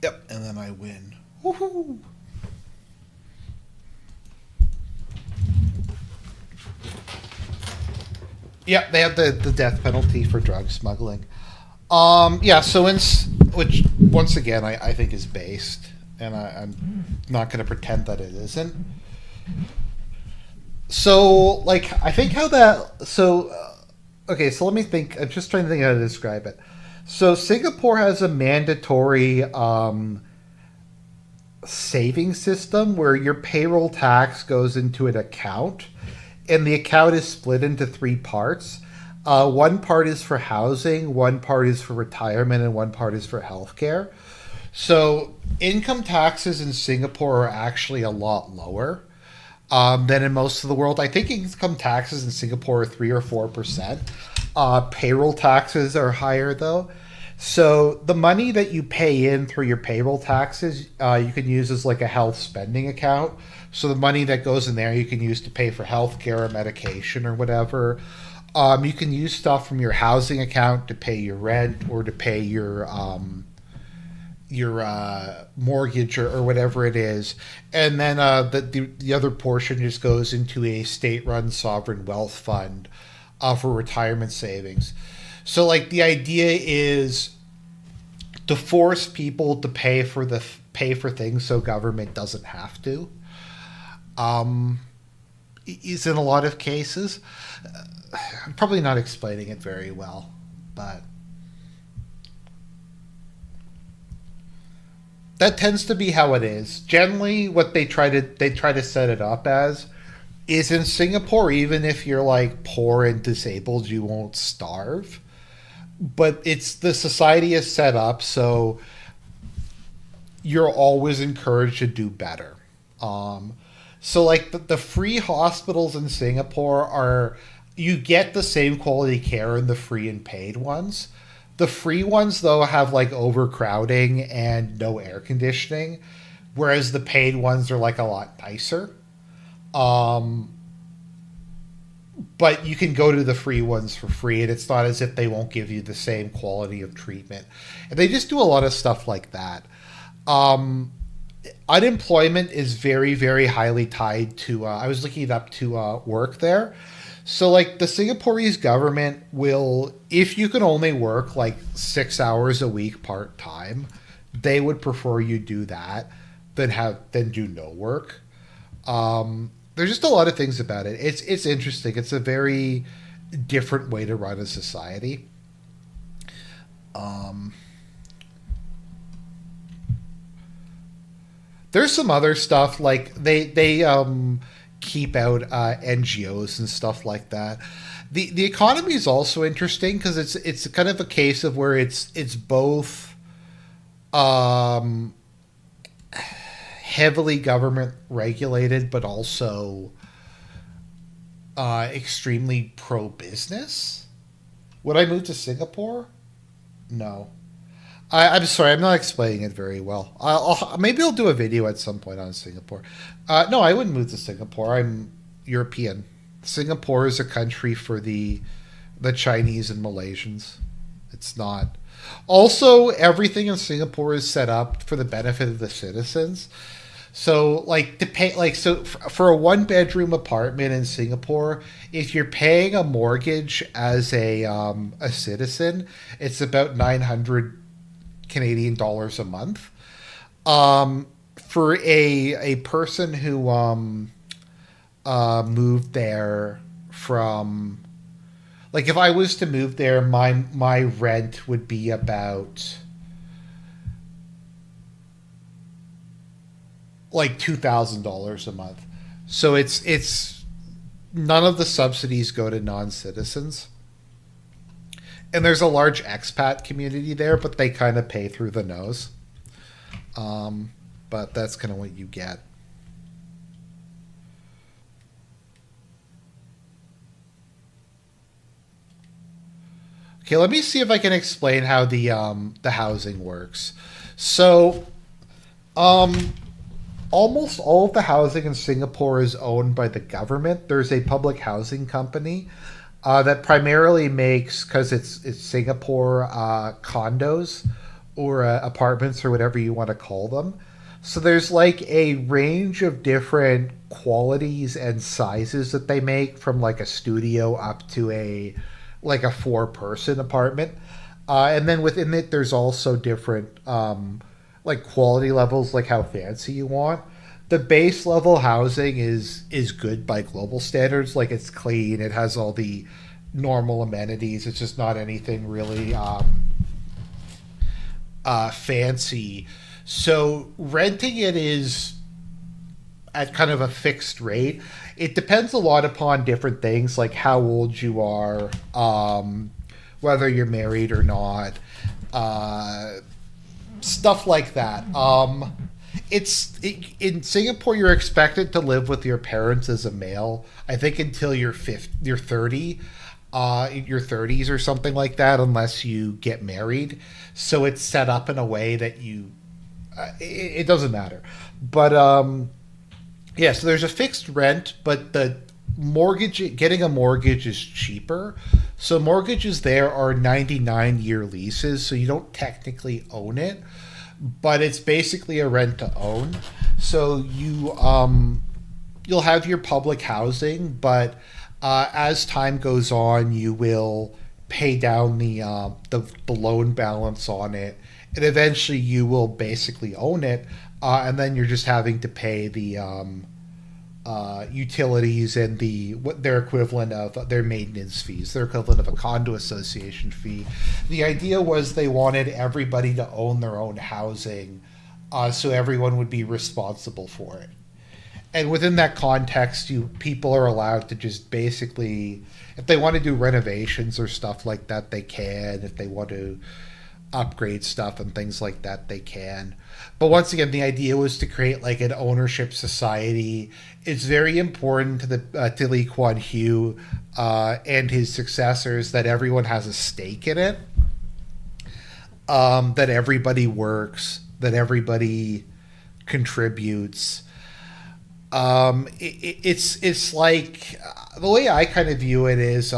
Yep, and then I win. Woohoo! Yeah, they have the death penalty for drug smuggling. Yeah, so which once again I think is based. and I'm not going to pretend that it isn't. So, like, I think how that. Okay, so let me think. I'm just trying to think how to describe it. So, Singapore has a mandatory saving system where your payroll tax goes into an account, and the account is split into three parts. One part is for housing, one part is for retirement, and one part is for healthcare. So, income taxes in Singapore are actually a lot lower than in most of the world. I think income taxes in Singapore are 3 or 4%. Payroll taxes are higher though. So the money that you pay in through your payroll taxes, you can use as like a health spending account. So the money that goes in there, you can use to pay for health care or medication or whatever. You can use stuff from your housing account to pay your rent or to pay your mortgage or whatever it is, and then the other portion just goes into a state-run sovereign wealth fund for retirement savings. So, like, the idea is to force people to pay for things so government doesn't have to. Is in a lot of cases. I'm probably not explaining it very well, but that tends to be how it is. Generally, what they try to set it up as is in Singapore. Even if you're like poor and disabled, you won't starve. But it's the society is set up so you're always encouraged to do better. Um, so like the free hospitals in Singapore are you get the same quality care in the free and paid ones. The free ones though have like overcrowding and no air conditioning, whereas the paid ones are like a lot nicer. Um, but you can go to the free ones for free, and it's not as if they won't give you the same quality of treatment. And they just do a lot of stuff like that. Um, Unemployment is very, very highly tied to. I was looking it up to work there. So, like, the Singapore's government will, if you can only work like 6 hours a week part time, they would prefer you do that than do no work. There's just a lot of things about it. It's interesting. It's a very different way to run a society. Um, there's some other stuff like they keep out NGOs and stuff like that. The economy is also interesting because it's kind of a case of where it's both um, heavily government regulated, but also extremely pro business. Would I move to Singapore? No. I'm sorry, I'm not explaining it very well. Maybe I'll do a video at some point on Singapore. No, I wouldn't move to Singapore. I'm European. Singapore is a country for the Chinese and Malaysians. It's not. Also, everything in Singapore is set up for the benefit of the citizens. So, like to pay, like for a one-bedroom apartment in Singapore, if you're paying a mortgage as a citizen, it's about 900 Canadian dollars a month. For a person who moved there from like if I was to move there, my rent would be about like $2,000 a month. So it's none of the subsidies go to non-citizens. And there's a large expat community there, but they kind of pay through the nose. Um, but that's kind of what you get. Okay, let me see if I can explain how the housing works. So, um, almost all of the housing in Singapore is owned by the government. There's a public housing company that primarily makes because it's Singapore condos or apartments or whatever you want to call them. So there's like a range of different qualities and sizes that they make from like a studio up to a like a four person apartment. And then within it, there's also different like quality levels, like how fancy you want. The base level housing is good by global standards. Like it's clean, it has all the normal amenities. It's just not anything really fancy. So renting it is at kind of a fixed rate. It depends a lot upon different things, like how old you are, whether you're married or not, uh, stuff like that. In Singapore, you're expected to live with your parents as a male. I think until you're 30, in your 30s or something like that, unless you get married. So it's set up in a way that it doesn't matter. But yeah, so there's a fixed rent, but getting a mortgage is cheaper. So mortgages there are 99-year leases, so you don't technically own it, but it's basically a rent to own. So you'll have your public housing, but as time goes on, you will pay down the loan balance on it, and eventually you will basically own it, and then you're just having to pay the utilities and what their equivalent of their maintenance fees, their equivalent of a condo association fee. The idea was they wanted everybody to own their own housing, so everyone would be responsible for it. And within that context, people are allowed to just basically, if they want to do renovations or stuff like that, they can. If they want to upgrade stuff and things like that, they can. But once again, the idea was to create like an ownership society. It's very important to Lee Kuan Yew and his successors that everyone has a stake in it, that everybody works, that everybody contributes. It's like the way I kind of view it is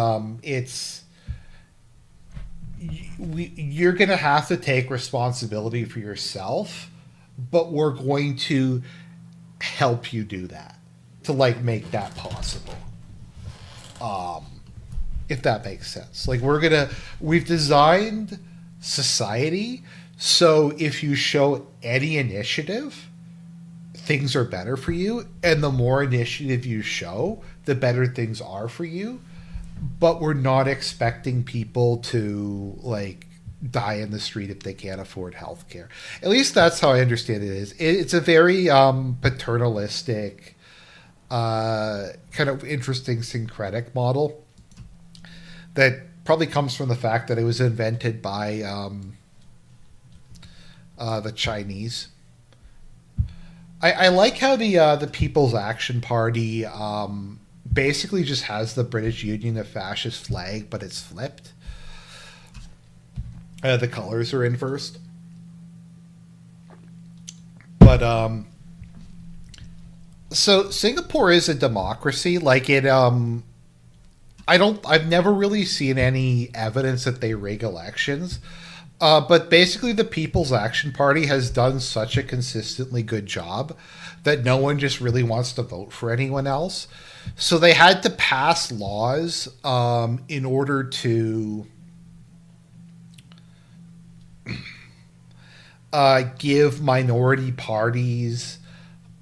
you're going to have to take responsibility for yourself, but we're going to help you do that to like make that possible. If that makes sense. Like we've designed society so if you show any initiative, things are better for you, and the more initiative you show, the better things are for you. But we're not expecting people to like die in the street if they can't afford health care. At least that's how I understand it is. It's a very paternalistic, kind of interesting syncretic model that probably comes from the fact that it was invented by the Chinese. I like how the People's Action Party basically just has the British Union, a fascist flag, but it's flipped. The colors are inversed. But so Singapore is a democracy. Like I've never really seen any evidence that they rig elections. But basically, the People's Action Party has done such a consistently good job that no one just really wants to vote for anyone else. So they had to pass laws in order to give minority parties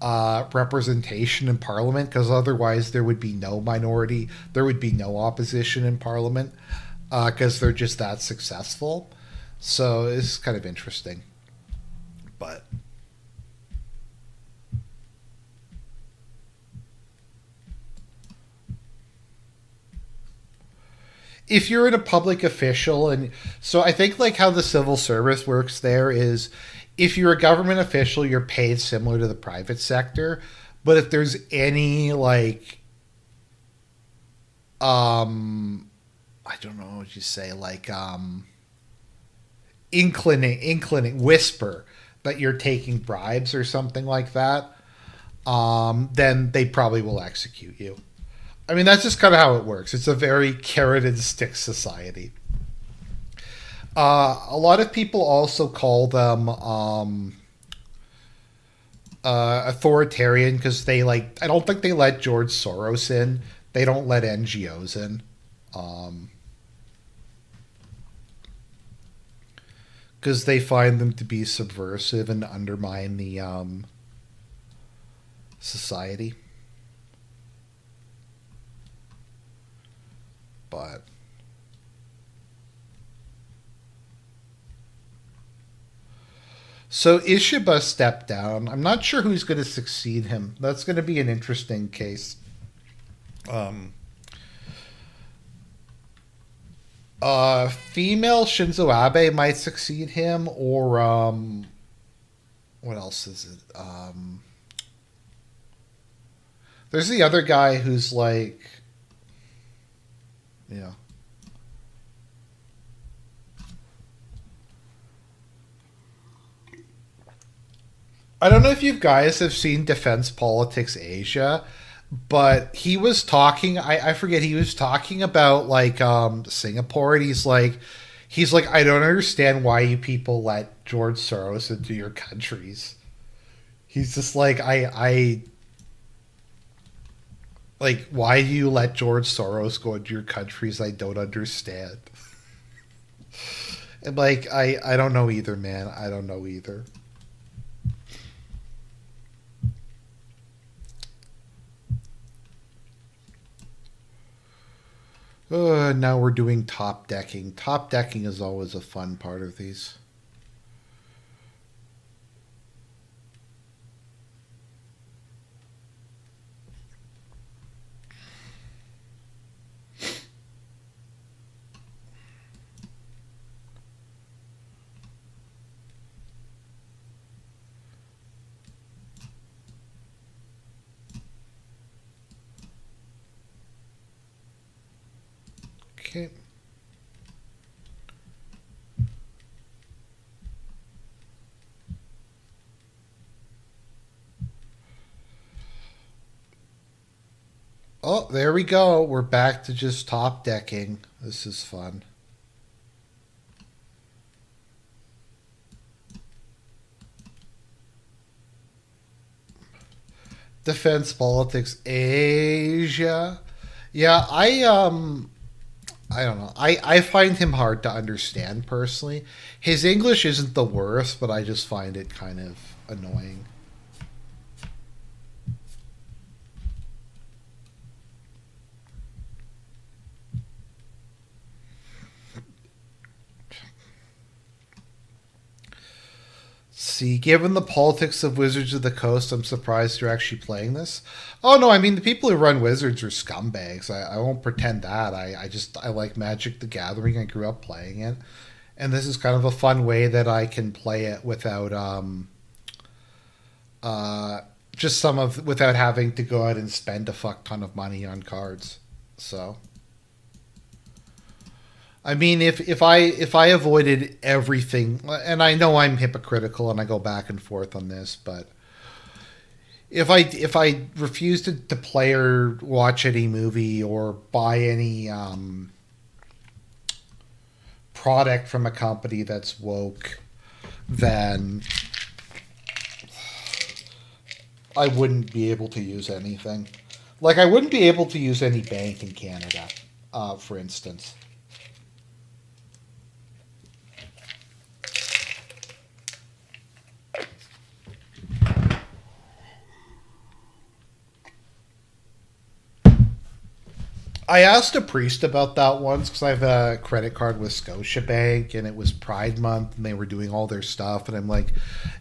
representation in Parliament, because otherwise there would be no minority, there would be no opposition in Parliament, because they're just that successful. So it's kind of interesting. But if you're in a public official, and so I think like how the civil service works there is if you're a government official, you're paid similar to the private sector. But if there's any like I don't know what you say, like inclining whisper that you're taking bribes or something like that, then they probably will execute you. I mean, that's just kind of how it works. It's a very carrot and stick society. A lot of people also call them authoritarian because they like. I don't think they let George Soros in. They don't let NGOs in. because they find them to be subversive and undermine the society. But so Ishiba stepped down. I'm not sure who's going to succeed him. That's going to be an interesting case. Um, Female Shinzo Abe might succeed him, or what else is it? There's the other guy who's like, yeah. I don't know if you guys have seen Defense Politics Asia, but he was talking. I forget. He was talking about like Singapore, and he's like, I don't understand why you people let George Soros into your countries. He's just like, I like, why do you let George Soros go into your countries? I don't understand. And like, I don't know either, man. I don't know either. Now we're doing top decking. Top decking is always a fun part of these. Okay. Oh, there we go. We're back to just top decking. This is fun. Defense Politics Asia. Yeah, I don't know. I find him hard to understand personally. His English isn't the worst, but I just find it kind of annoying. See, given the politics of Wizards of the Coast, I'm surprised you're actually playing this. Oh no, I mean the people who run Wizards are scumbags. I won't pretend that. I like Magic the Gathering. I grew up playing it, and this is kind of a fun way that I can play it without uh just some of without having to go out and spend a fuck ton of money on cards. So I mean, if I avoided everything, and I know I'm hypocritical and I go back and forth on this, but if I refused to play or watch any movie or buy any product from a company that's woke, then I wouldn't be able to use anything. Like I wouldn't be able to use any bank in Canada, for instance. I asked a priest about that once because I have a credit card with Scotiabank and it was Pride Month and they were doing all their stuff and I'm like,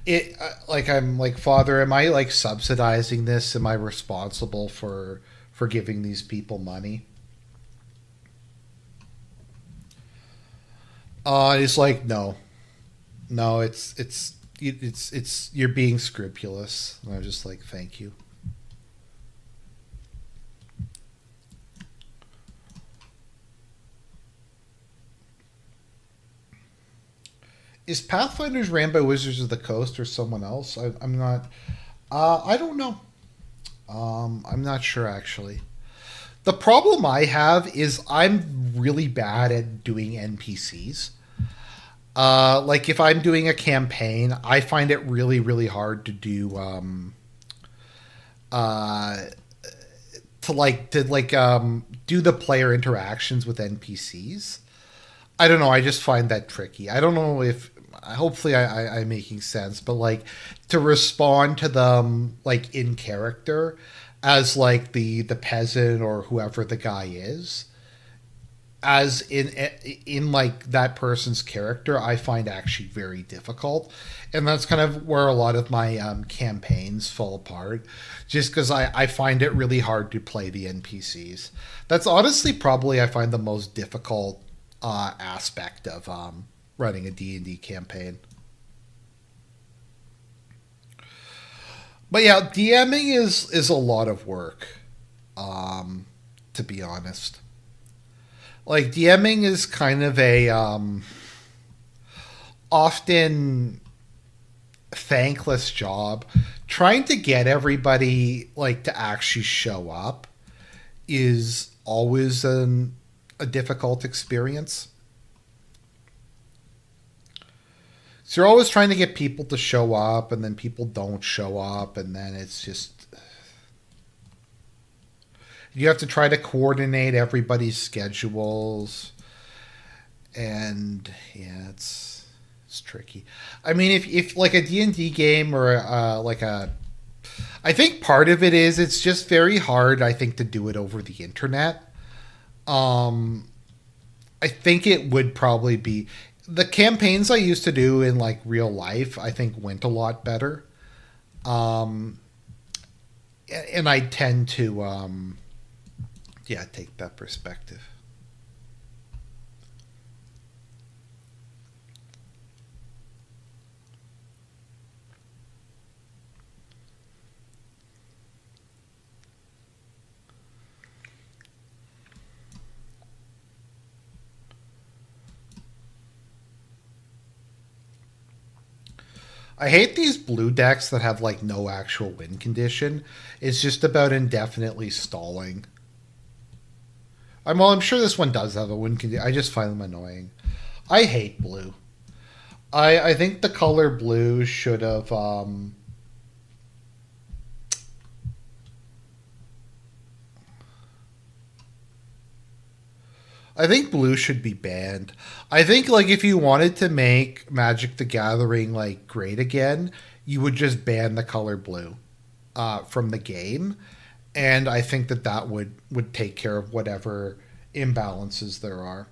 I'm like, Father, am I like subsidizing this? Am I responsible for giving these people money? He's like, no, no, it's you're being scrupulous. And I was just like, thank you. Is Pathfinder's ran by Wizards of the Coast or someone else? I'm not. I don't know. I'm not sure actually. The problem I have is I'm really bad at doing NPCs. Like if I'm doing a campaign, I find it really, really hard to do. Uh, to like do the player interactions with NPCs. I don't know. I just find that tricky. I don't know if hopefully I'm making sense, but like to respond to them like in character as like the peasant or whoever the guy is as in like that person's character, I find actually very difficult, and that's kind of where a lot of my campaigns fall apart, just because I find it really hard to play the NPCs. That's honestly probably I find the most difficult aspect of running a D&D campaign. But yeah, DMing is a lot of work, to be honest. Like DMing is kind of a often thankless job. Trying to get everybody like to actually show up is always a difficult experience. So you're always trying to get people to show up, and then people don't show up, and then it's just you have to try to coordinate everybody's schedules, and yeah, it's tricky. I mean, if like a D&D game or like a I think part of it is it's just very hard. I think to do it over the internet. Um, I think it would probably be the campaigns I used to do in like real life. I think went a lot better. Um, and I tend to yeah take that perspective. I hate these blue decks that have like no actual win condition. It's just about indefinitely stalling. I'm sure this one does have a win condition. I just find them annoying. I hate blue. I think the color blue should have I think blue should be banned. I think like if you wanted to make Magic the Gathering like great again, you would just ban the color blue from the game, and I think that that would take care of whatever imbalances there are.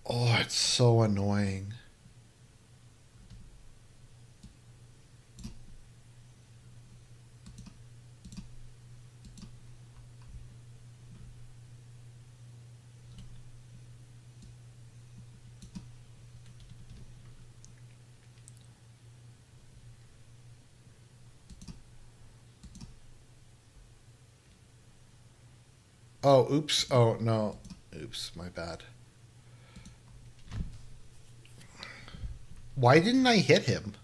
Oh, it's so annoying. Oh, oops. Oh no. Oops, my bad. Why didn't I hit him?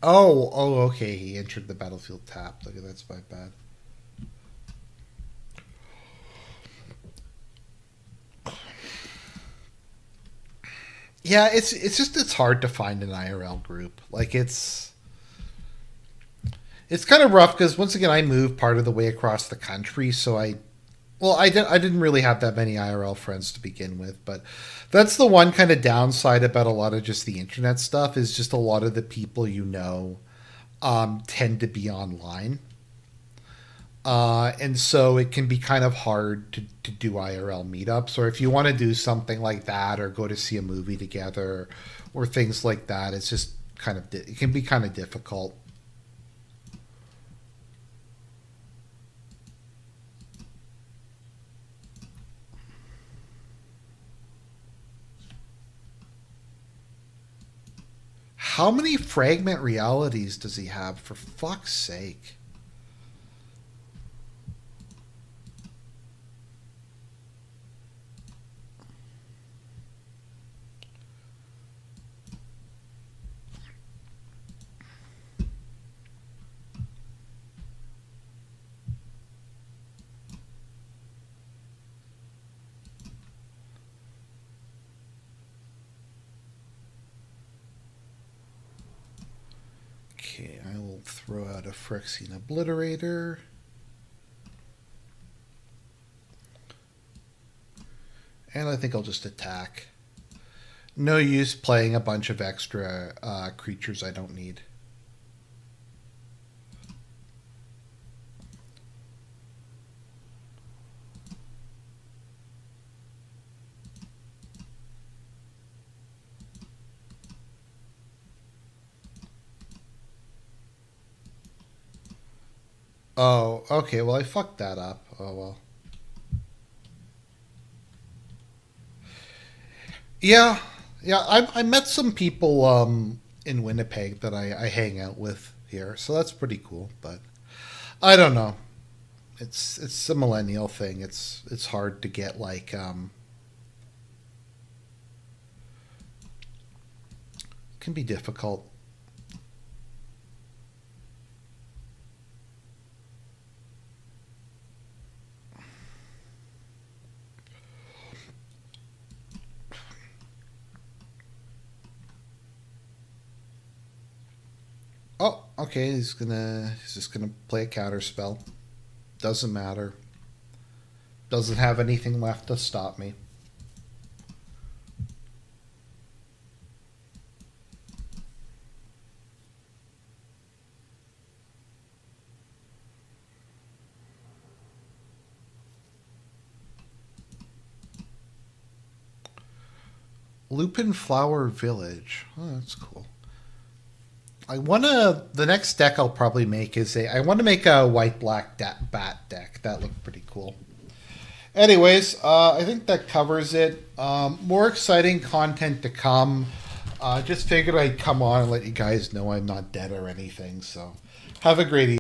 Oh, okay. He entered the battlefield tapped. Okay, that's my bad. Yeah, it's just it's hard to find an IRL group. Like it's kind of rough because once again I moved part of the way across the country, so I didn't really have that many IRL friends to begin with, but that's the one kind of downside about a lot of just the internet stuff is just a lot of the people you know tend to be online. And so it can be kind of hard to do IRL meetups, or if you want to do something like that, or go to see a movie together, or things like that. It's just kind of it can be kind of difficult. How many fragment realities does he have? For fuck's sake! We'll throw out a Phyrexian Obliterator. And I think I'll just attack. No use playing a bunch of extra creatures I don't need. Oh, okay, well I fucked that up. Oh well. Yeah, yeah, I met some people in Winnipeg that I hang out with here, so that's pretty cool. But I don't know. It's a millennial thing. It's hard to get like it can be difficult. Oh, okay. He's just gonna play a counter spell. Doesn't matter. Doesn't have anything left to stop me. Lupin Flower Village. Oh, that's cool. I wanna. The next deck I'll probably make is a. I want to make a white black bat deck. That looked pretty cool. Anyways, I think that covers it. More exciting content to come. Just figured I'd come on and let you guys know I'm not dead or anything. So, have a great evening.